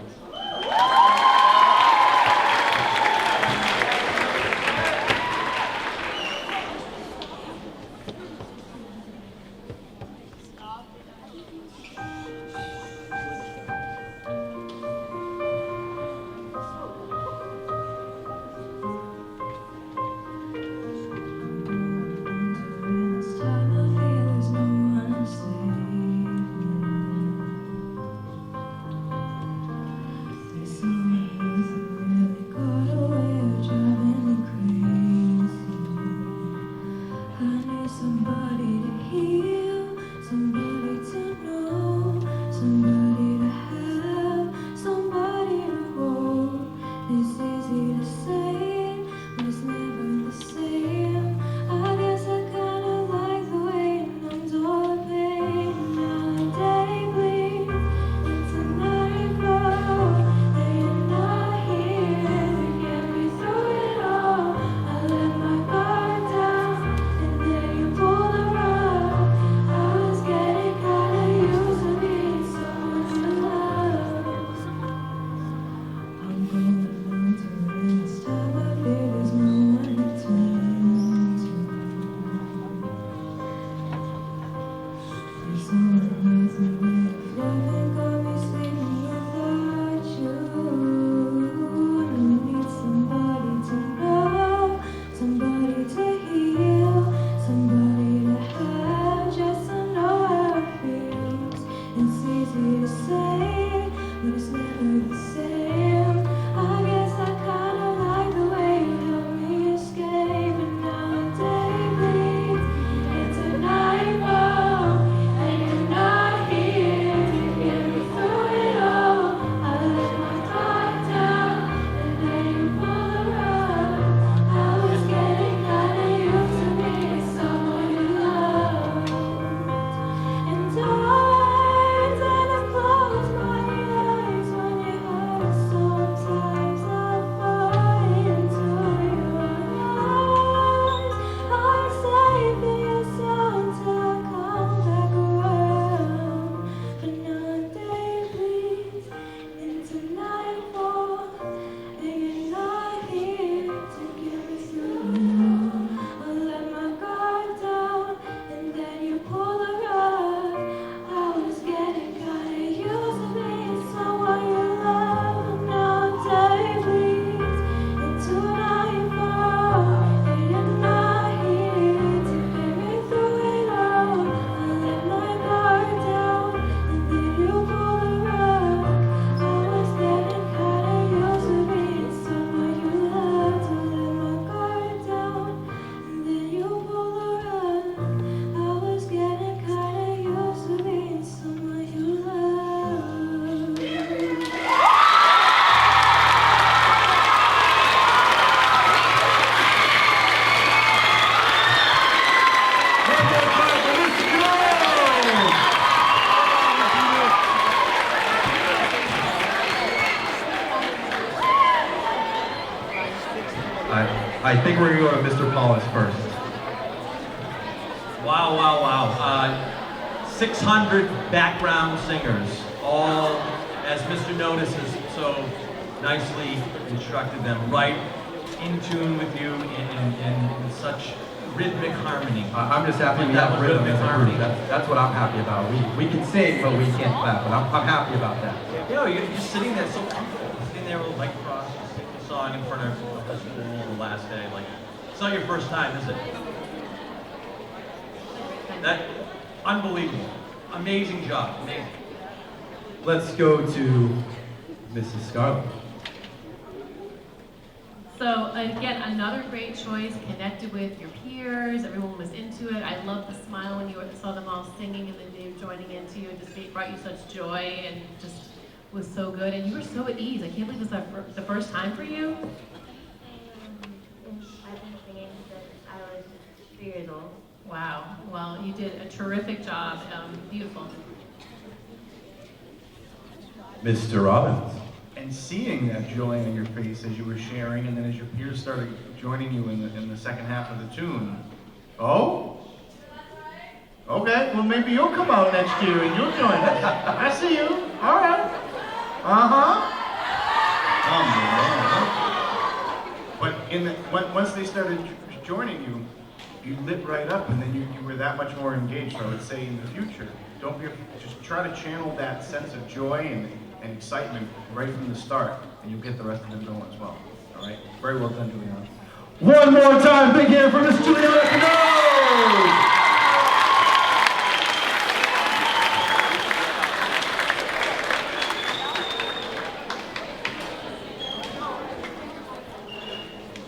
I think we're going to go to Mr. Paulus first. Wow, wow, wow. 600 background singers, all, as Mr. Notice has so nicely instructed them, right in tune with you in such rhythmic harmony. I'm just happy we have rhythm as a group. That's what I'm happy about. We can sing, but we can't clap, but I'm happy about that. You know, you're just sitting there so comfortable, sitting there with a light cross, singing a song in front of the school on the last day. Like, it's not your first time, is it? That, unbelievable. Amazing job, amazing. Let's go to Mrs. Scarlett. So again, another great choice, connected with your peers, everyone was into it. I love the smile when you saw them all singing and then you joining into you. It just brought you such joy and just was so good. And you were so at ease. I can't believe this was the first time for you. I've been singing since I was 3 years old. Wow. Well, you did a terrific job. Beautiful. Mr. Robbins. And seeing that joy in your face as you were sharing, and then as your peers started joining you in the second half of the tune. Oh? Okay, well maybe you'll come out next year and you'll join us. I see you. All right. But once they started joining you, you lit right up, and then you were that much more engaged. So I would say in the future, just try to channel that sense of joy and excitement right from the start, and you'll get the rest of them going as well. All right? Very well done, Juliana. One more time, big hand for Miss Juliana Cano!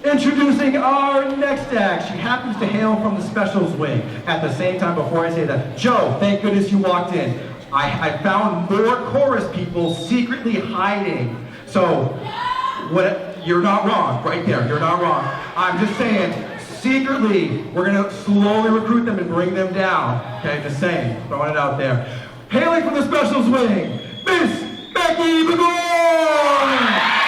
Introducing our next act. She happens to hail from the specials wing. At the same time, before I say that, Joe, thank goodness you walked in. I found more chorus people secretly hiding. So, you're not wrong, right there, you're not wrong. I'm just saying, secretly, we're gonna slowly recruit them and bring them down. Okay, just saying, throwing it out there. Hailing from the specials wing, Miss Becky Pacquin!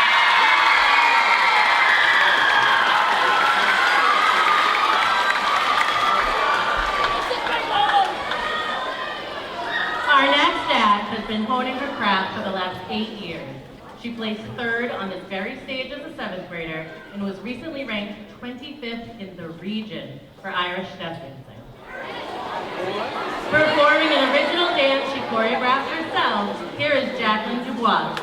Our next act has been honing her craft for the last 8 years. She placed 3rd on this very stage as a 7th grader and was recently ranked 25th in the region for Irish step dancing. Performing an original dance she choreographed herself, here is Jacqueline Dubois.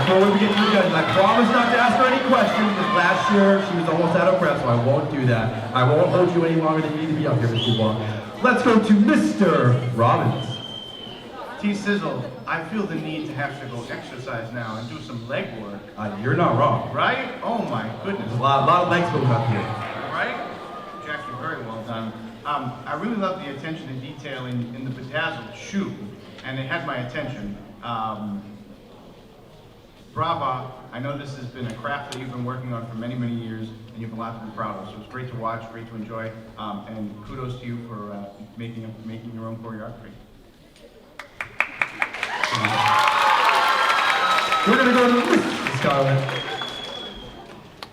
Before we begin to the judges, I promise not to ask her any questions, because last year she was almost out of breath, so I won't do that. I won't hold you any longer than you need to be up here for too long. Let's go to Mr. Robbins. T-Sizzle, I feel the need to have to go exercise now and do some leg work. You're not wrong. Right? Oh my goodness. There's a lot of legs moving up here. Right? Jackie, very well done. I really love the attention to detail in the bedazzled shoe, and it had my attention. Brava, I know this has been a craft that you've been working on for many, many years, and you have a lot to be proud of. So it's great to watch, great to enjoy, and kudos to you for making your own choreography. We're gonna go to Scarlett.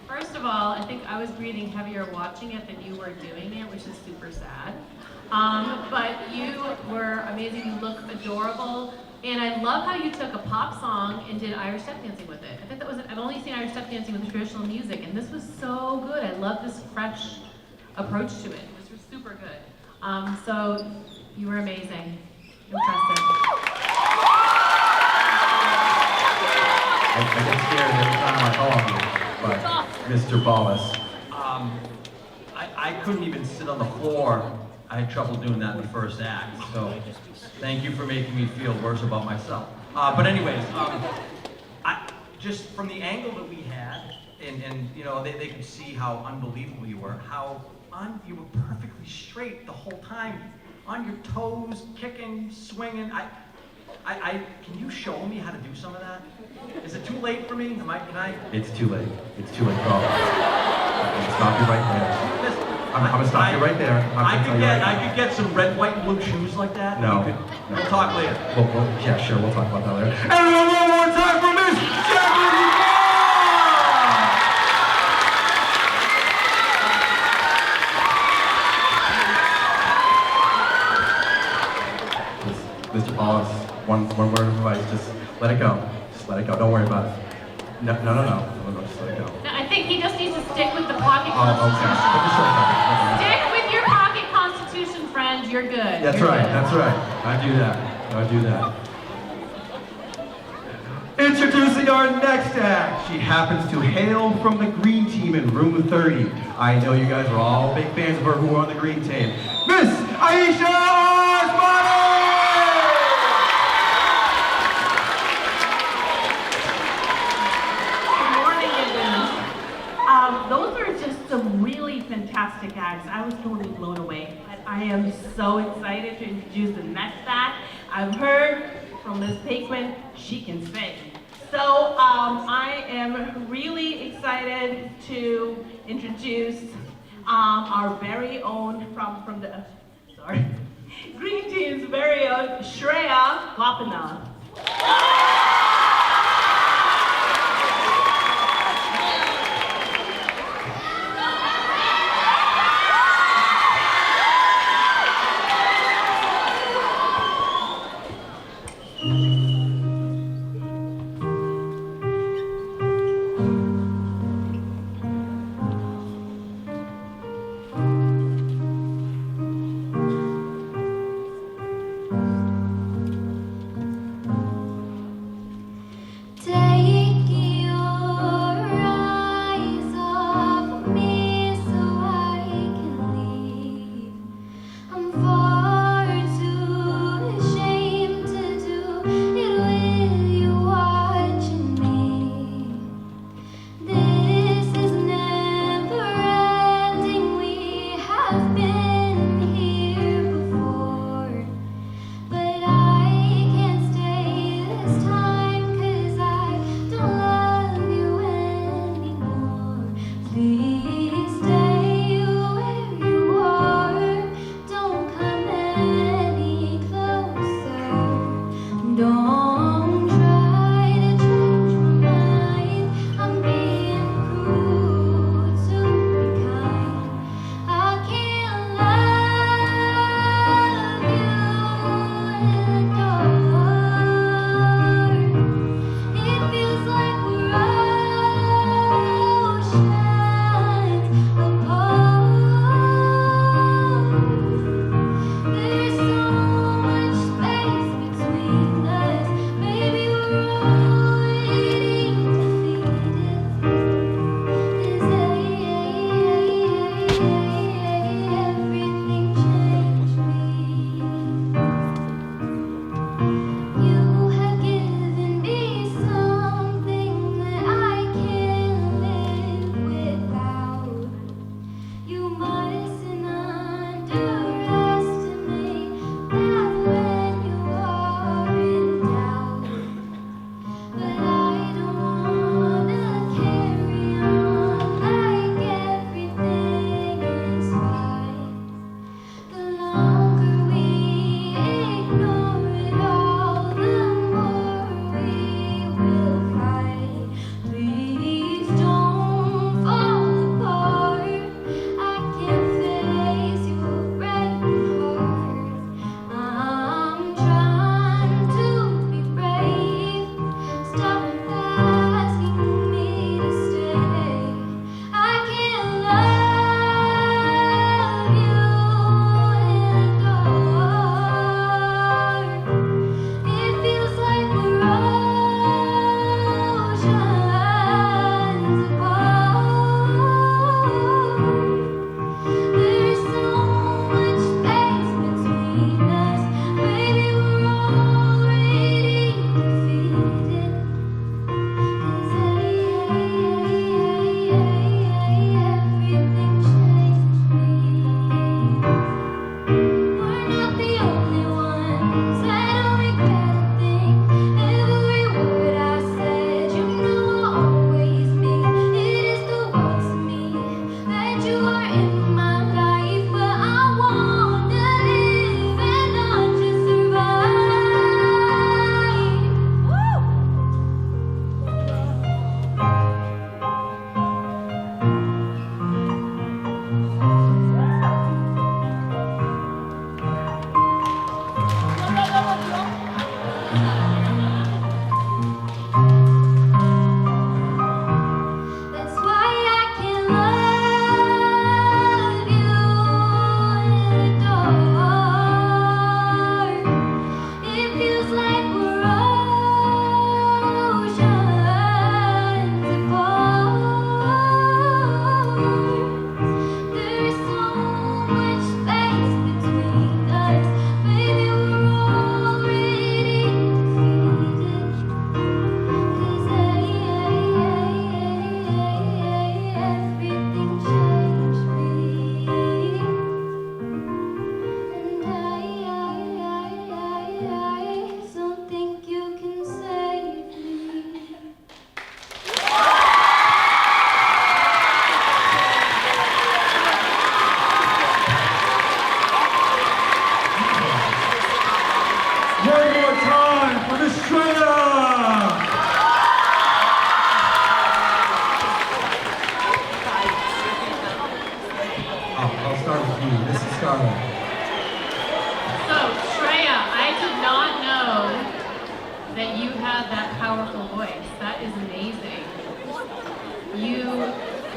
First of all, I think I was breathing heavier watching it than you were doing it, which is super sad. But you were amazing. You look adorable. And I love how you took a pop song and did Irish step dancing with it. I think that was, I've only seen Irish step dancing with traditional music, and this was so good. I love this fresh approach to it. It was super good. So you were amazing. Impressive. I get scared every time I call on you, but Mr. Ballas. I couldn't even sit on the floor. I had trouble doing that in the first act, so thank you for making me feel worse about myself. But anyways, just from the angle that we had, and you know, they could see how unbelievable you were, you were perfectly straight the whole time, on your toes, kicking, swinging. Can you show me how to do some of that? Is it too late for me? Can I? It's too late. It's too late, Carl. I'm gonna stop you right there. I'm gonna stop you right there. I could get some red, white, and blue shoes like that. No. We'll talk later. Yeah, sure, we'll talk about that later. Everyone, one more time for Miss Jackie! Mr. Ballas, one word of advice, just let it go. Just let it go, don't worry about it. No, just let it go. No, I think he just needs to stick with the pocket Oh, constitution. okay. Stick with your pocket constitution, friend. You're good. That's You're right, good. that's right. I do that. Introducing our next act. She happens to hail from the green team in room 30. I know you guys are all big fans of her who are on the green team. Miss Aisha Osmani! Those are just some really fantastic acts. I was totally blown away. I am so excited to introduce the next act. I've heard from Ms. Pacquin, she can sing. So I am really excited to introduce our very own, from the Green Team's very own Shreya Gopinath.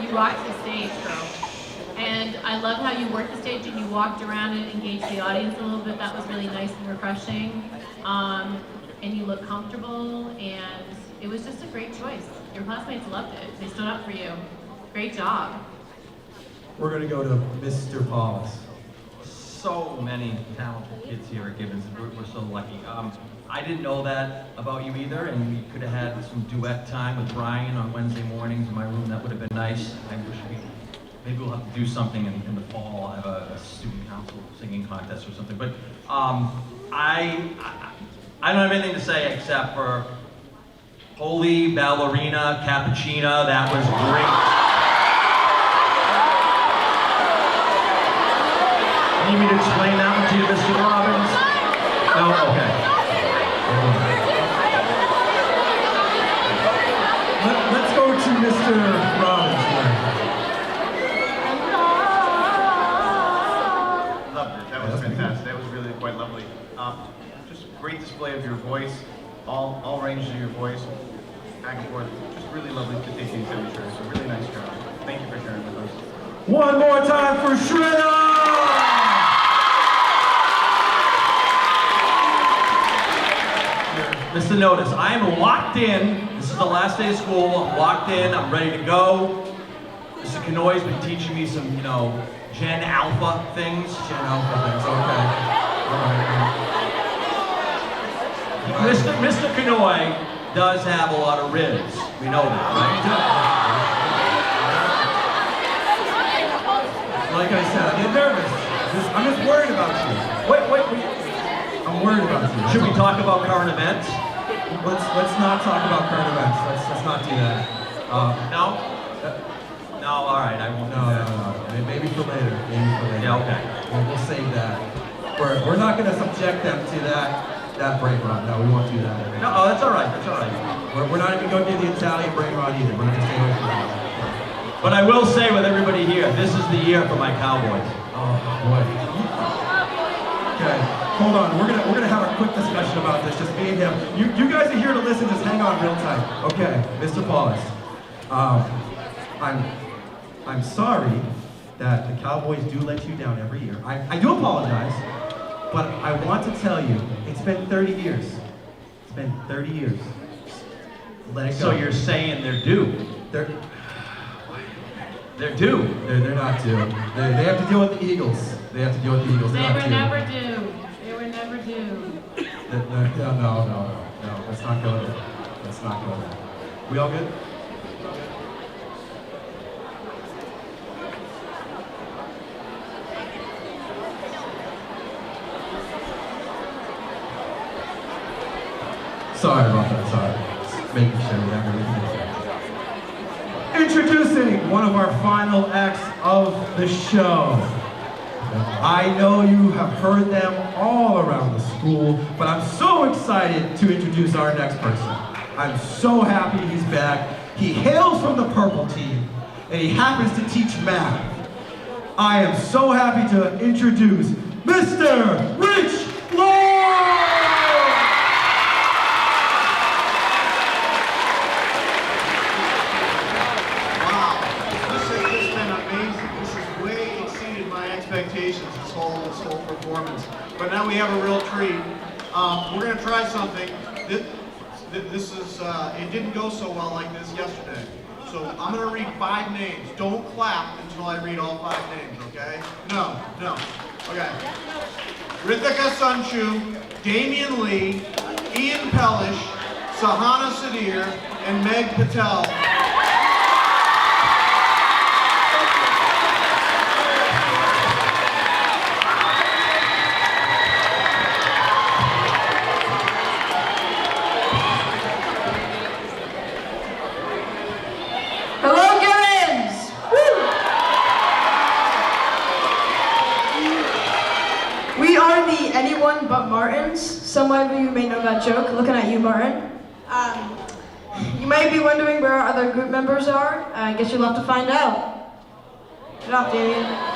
You rocked the stage, girl. And I love how you worked the stage and you walked around and engaged the audience a little bit. That was really nice and refreshing. And you look comfortable, and it was just a great choice. Your classmates loved it. They stood up for you. Great job. We're going to go to Mr. Paulus. So many talented kids here at Gibbons. We're so lucky. I didn't know that about you either, and we could have had some duet time with Brian on Wednesday mornings in my room. That would have been nice. I wish maybe we'll have to do something in the fall. I'll have a student council singing contest or something. But I don't have anything to say except for holy ballerina cappuccina. That was great. Need me to explain that one to you, Mr. Robbins? No? Okay. Let's go to Mr. Robbins here. Loved it. That was fantastic. That was really quite lovely. Just a great display of your voice, all ranges of your voice, back and forth. Just really lovely to take these every show. So really nice job. Thank you for sharing with us. One more time for Shredder! Mr. Notice, I am locked in. This is the last day of school. I'm locked in. I'm ready to go. Mr. Kanoi's been teaching me some, Gen Alpha things. Gen Alpha things, okay. All right. Mr. Kanoi does have a lot of ribs. We know that, right? Like I said, I get nervous. I'm just worried about you. Wait. I'm worried about you. Should we talk about current events? Let's not talk about current events. Let's not do that. No? No, all right, I won't do that. No. Maybe for later. Yeah, okay. We'll save that. We're not going to subject them to that brain rot. No, we won't do that. No, that's all right. That's all right. We're not even going to do the Italian brain rot either. We're going to stay away from that. But I will say with everybody here, this is the year for my Cowboys. Oh boy. Okay, hold on. We're gonna have a quick discussion about this. Just me and him. You guys are here to listen. Just hang on real tight. Okay, Mr. Paulus. I'm sorry that the Cowboys do let you down every year. I do apologize, but I want to tell you, it's been 30 years. It's been 30 years. Let it go. So you're saying they're due? They're due. They're not due. They have to deal with the Eagles. They have to deal with the Eagles. They were never due. They were never due. No. Let's not go there. Let's not go there. We all good? Sorry about that. Sorry. Just making sure we have everything okay. Introducing one of our final acts of the show. I know you have heard them all around the school, but I'm so excited to introduce our next person. I'm so happy he's back. He hails from the purple team, and he happens to teach math. I am so happy to introduce Mr. Rich Lord! Expectations, this whole performance. But now we have a real treat. We're going to try something. This is, it didn't go so well like this yesterday. So I'm going to read 5 names. Don't clap until I read all 5 names, okay? No. Okay. Rithika Sunchu, Damian Lee, Ian Pellish, Sahana Sadir, and Meg Patel. Anyone but Martins. Some of you may know that joke. Looking at you, Martin. You might be wondering where our other group members are. I guess you'll have to find out. Get off, Damien.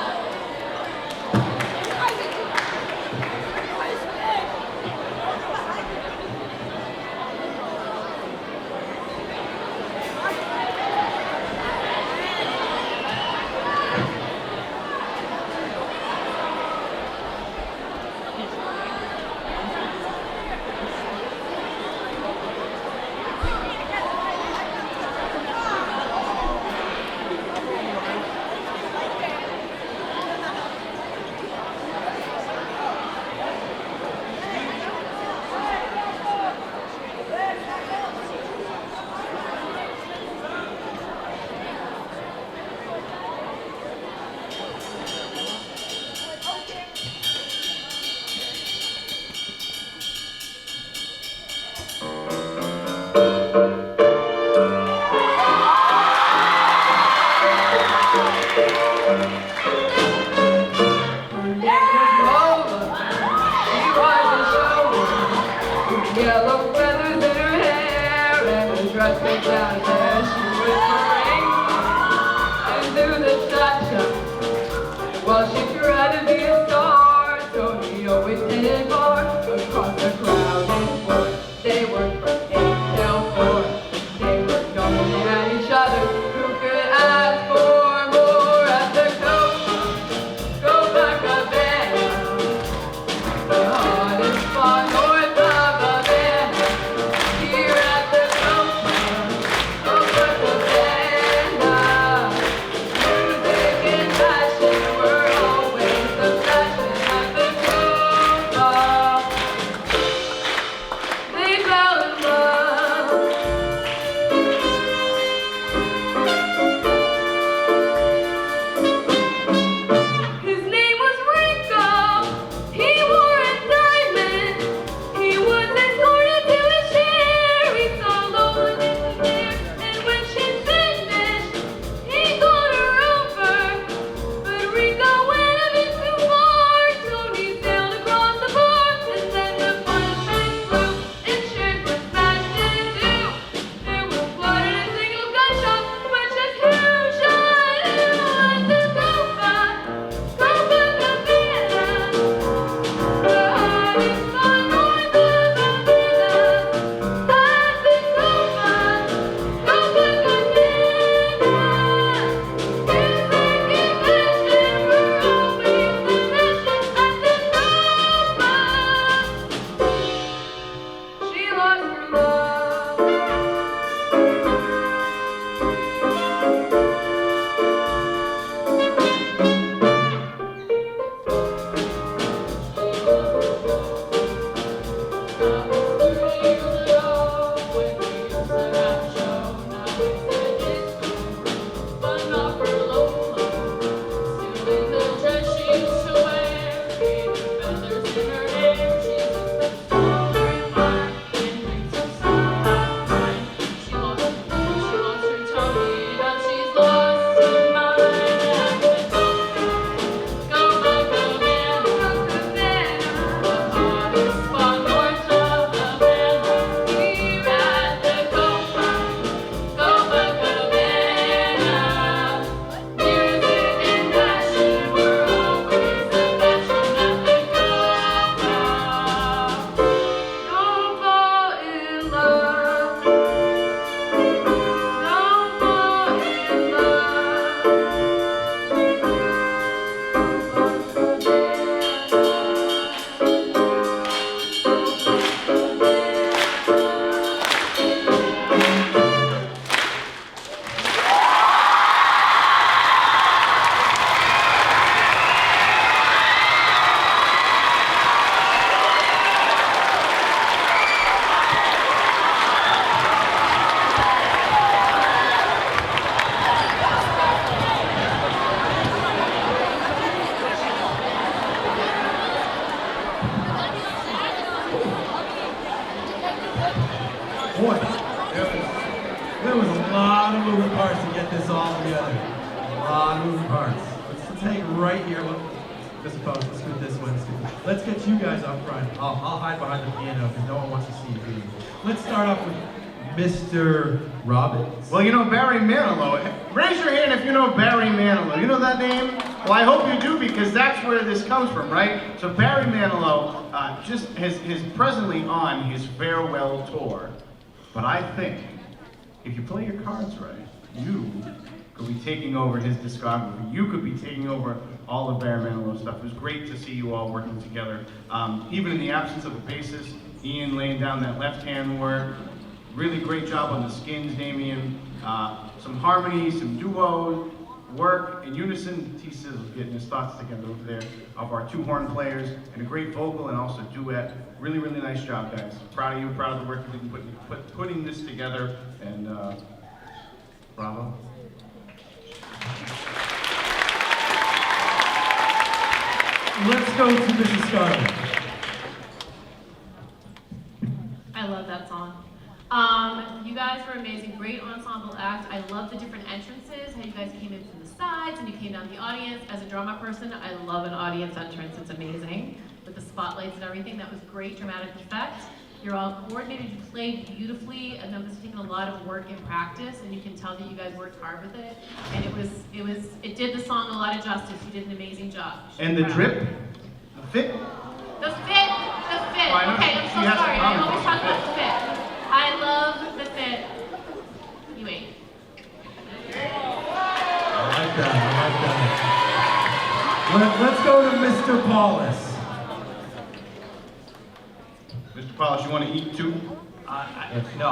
of feathers in her hair, and her dress goes down as she whispering into the cha-cha. While she tried to be a star, Tony always did bar across the crowded floor. They were from 8 till 4. They were going at each other. Who could ask for more at the coast? Go back a band. The hottest spot north of Havana. Here at the coast. Go back a band. Music and passion were always the fashion at the coast. They fell in love. His name was Rico. He wore a diamond. He was escorted to a chair. He saw Lola disappear. And when she finished, he called her over. But Rico went a bit too far. Tony sailed across the bar. And then the punishment flew. And chairs were smashed in two. There was blood and a single gunshot. But just who shot who at the Copa Cabana? The hottest spot north of Havana. At the Copa Cabana. Music and passion were always the fashion at the Copa. She lost her love. But not for Lola. Still in the dress she used to wear, with the feathers in her hair. She's a stronger in mind and brings her some of mine. She lost her Tony, now she's lost her mind. Go back Havana, the hottest spot north of Havana. Here at the Copa Cabana. Music and passion were always the fashion at the Copa. Don't fall in love. Don't fall in Boy, there was a lot of moving parts to get this all together. A lot of moving parts. Let's take right here. Let's scoot this one. Let's get you guys up front. I'll hide behind the piano because no one wants to see you. Let's start off with Mr. Robbins. Well, you know Barry Manilow. Raise your hand if you know Barry Manilow. You know that name? Well, I hope you do because that's where this comes from, right? So Barry Manilow just is presently on his farewell tour. But I think if you play your cards right, you could be taking over his discography. You could be taking over all of Barry Manilow stuff. It was great to see you all working together. Even in the absence of a bassist, Ian laying down that left-hand work. Really great job on the skins, Damien. Some harmonies, some duos, work in unison. T-Sizzle getting his thoughts together over there of our two horn players, and a great vocal and also duet. Really, really nice job, guys. Proud of you, proud of the work that you putting this together, and bravo. Let's go to Mrs. Scarlett. I love that song. You guys were amazing, great ensemble act. I love the different entrances, how you guys came in from the sides and you came down the audience. As a drama person, I love an audience entrance, it's amazing. With the spotlights and everything, that was great dramatic effect. You're all coordinated, you played beautifully, and that was taking a lot of work and practice, and you can tell that you guys worked hard with it. And it did the song a lot of justice. You did an amazing job. And the drip, the fit. The fit. I know Okay, I'm she so has a sorry. I comment always on talk the about the fit. I love the fit. You wait. I like that. Let's go to Mr. Paulus. Mr. Polish, you want to eat too? No.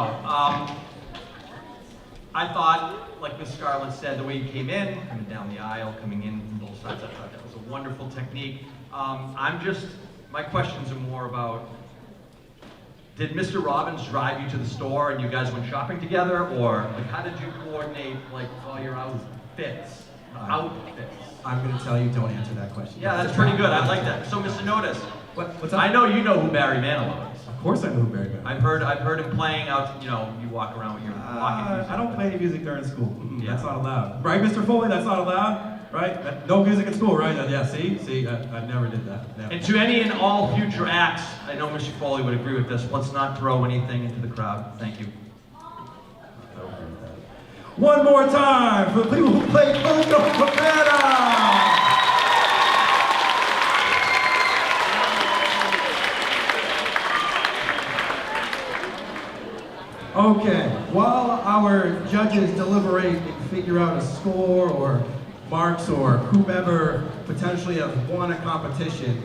I thought, like Miss Scarlett said, the way you came in, coming down the aisle, coming in from both sides, I thought that was a wonderful technique. My questions are more about, did Mr. Robbins drive you to the store and you guys went shopping together, or like, how did you coordinate like all your outfits? I'm going to tell you, don't answer that question. Yeah, that's pretty good. I like that. So, Mr. Notice, what's up? I know you know who Barry Manilow is. Of course I know who Barry Manilow is. I've heard him playing out. You know, you walk around with your walking music. I don't play any music during school. That's not allowed. Right, Mr. Foley? That's not allowed. Right? No music in school, right? Yeah. See, I never did that. Never. And to any and all future acts, I know Mr. Foley would agree with this. Let's not throw anything into the crowd. Thank you. One more time for the people who played Polka Cabana! Okay, while our judges deliberate and figure out a score or marks or whomever potentially has won a competition,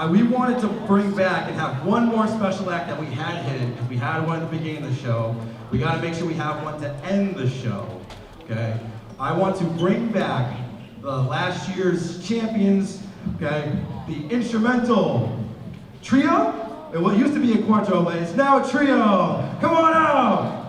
we wanted to bring back and have one more special act that we had hidden, because we had one at the beginning of the show. We got to make sure we have one to end the show, okay? I want to bring back the last year's champions, okay? The instrumental trio. It used to be a quarto, but it's now a trio. Come on out!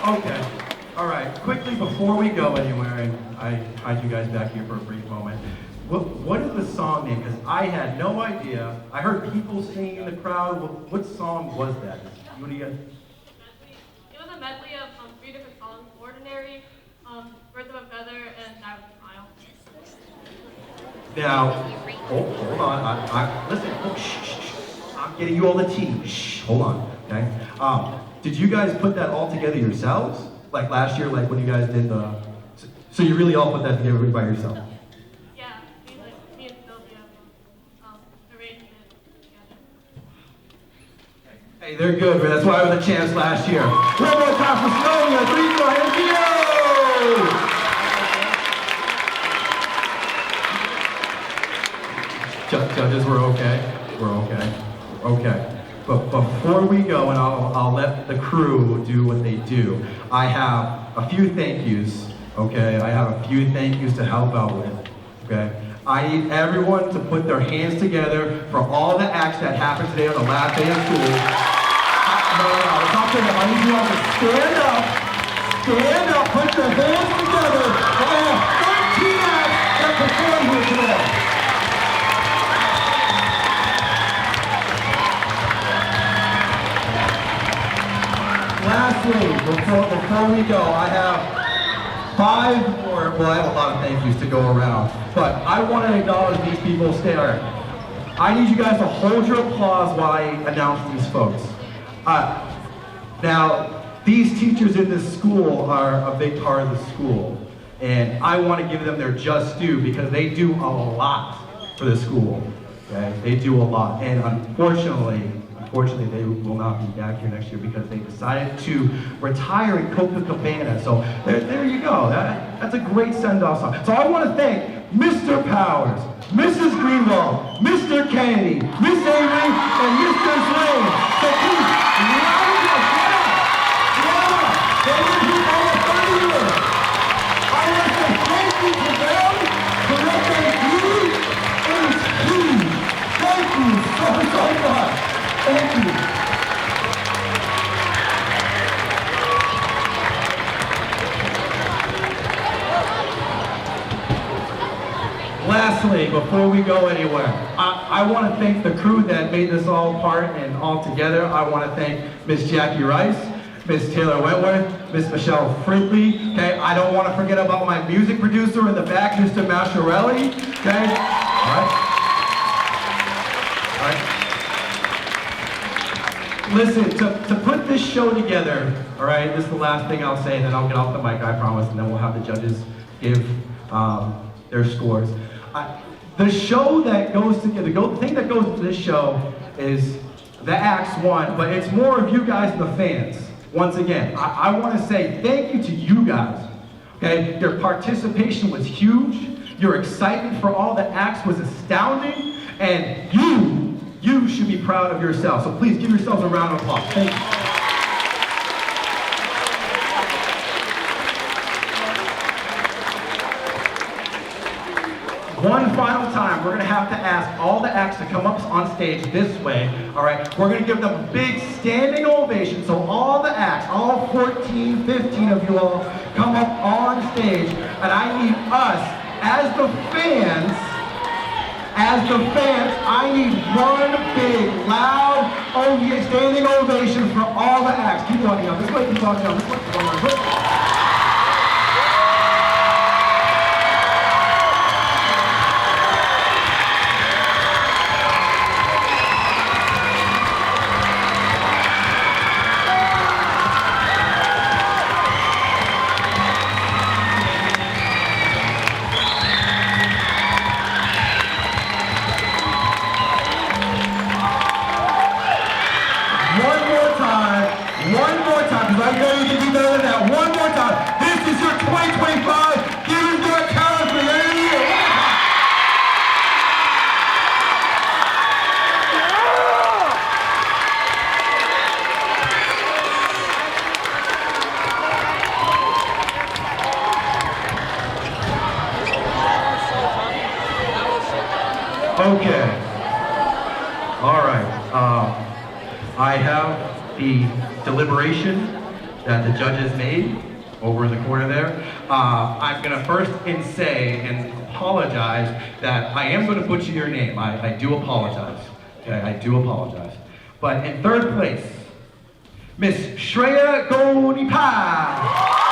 Okay. All right. Quickly, before we go anywhere, and I hide you guys back here for a brief moment. What is the song name? Because I had no idea. I heard people singing in the crowd. What song was that? What do you guys? It was a medley of 3 different songs: "Ordinary," "Birds of a Feather," and "I Would Smile." Now, hold on. Listen. Oh, shh. I'm getting you all the tea. Shh. Hold on. Okay. Did you guys put that all together yourselves? Like last year, like when you guys did the. So you really all put that together by yourself? Yeah, me and Sylvia arranged it together. Hey, they're good, man. That's why I was a chance last year. One more time for Sylvia. 3, 4, and go! Judges, we're okay. We're okay. Okay. But before we go, and I'll let the crew do what they do, I have a few thank yous, okay? I have a few thank yous to help out with, okay? I need everyone to put their hands together for all the acts that happened today on the last day of school. No, it's not fair. I need you all to stand up, put your hands together for all 13 acts that performed here today. Lastly, before we go, I have 5 more, well, I have a lot of thank yous to go around, but I want to acknowledge these people. I need you guys to hold your applause while I announce these folks. Now, these teachers in this school are a big part of the school, and I want to give them their just due because they do a lot for the school. Okay? They do a lot, and unfortunately, they will not be back here next year because they decided to retire in Copacabana. So there you go. That's a great send-off song. So I want to thank Mr. Powers, Mrs. Greenwald, Mr. Kennedy, Miss Avery, and Mr. Swain. So please, round it up. They've been here for over 30 years. I want to say thank you to them for what they do. It is huge. Thank you so much. Thank you. Lastly, before we go anywhere, I want to thank the crew that made this all part and all together. I want to thank Miss Jackie Rice, Miss Taylor Wentworth, Miss Michelle Fridley. Okay, I don't want to forget about my music producer in the back, Mr. Masciarelli. Okay, all right. Listen, to put this show together, all right, this is the last thing I'll say, and then I'll get off the mic, I promise, and then we'll have the judges give their scores. The show that goes together, the thing that goes into this show is the acts one, but it's more of you guys and the fans. Once again, I want to say thank you to you guys, okay? Your participation was huge. Your excitement for all the acts was astounding, and you should be proud of yourself. So please give yourselves a round of applause. Thank you. One final time, we're going to have to ask all the acts to come up on stage this way, all right? We're going to give them a big standing ovation, so all the acts, all 14, 15 of you all, come up on stage, and I need us, as the fans, I need one big, loud, standing ovation for all the acts. Keep walking on this way, keep walking on this way, keep walking on this way. I know you can do better than that. One more time. This is your 2025 Gibbons Middle Talent for the end of the year. Okay. All right. I have the deliberation that the judges made over in the corner there. I'm gonna first say and apologize that I am gonna butcher your name. I do apologize. Okay, I do apologize. But in third place, Miss Shreya Gonipa.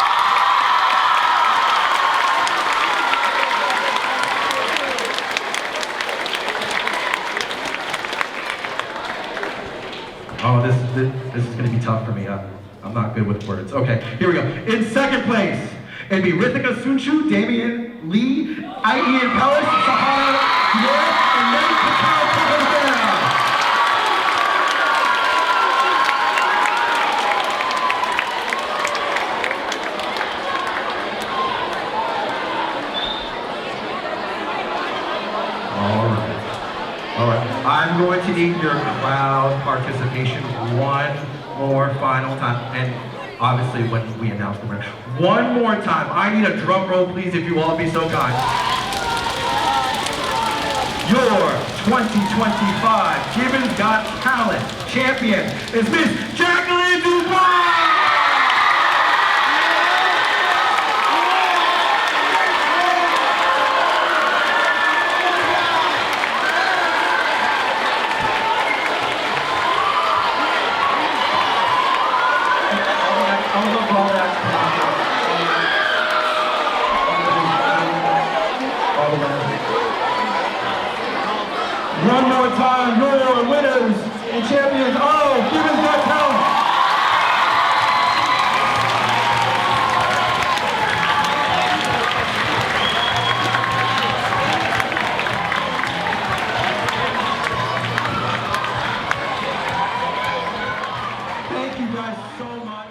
Oh, this is going to be tough for me. I'm not good with words. Okay, here we go. In second place, it'd be Rithika Sunchu, Damian Lee, Ian Pellis, Sahara York, and Nate Patel Pavera. All right. I'm going to need your crowd participation one more final time, and obviously when we announce the winner. One more time. I need a drum roll, please, if you all be so kind. Your 2025 Gibbons Got Talent champion is Miss Jacqueline Dubois! One more time, your winners and champions of Gibbons Got Talent. Thank you guys so much.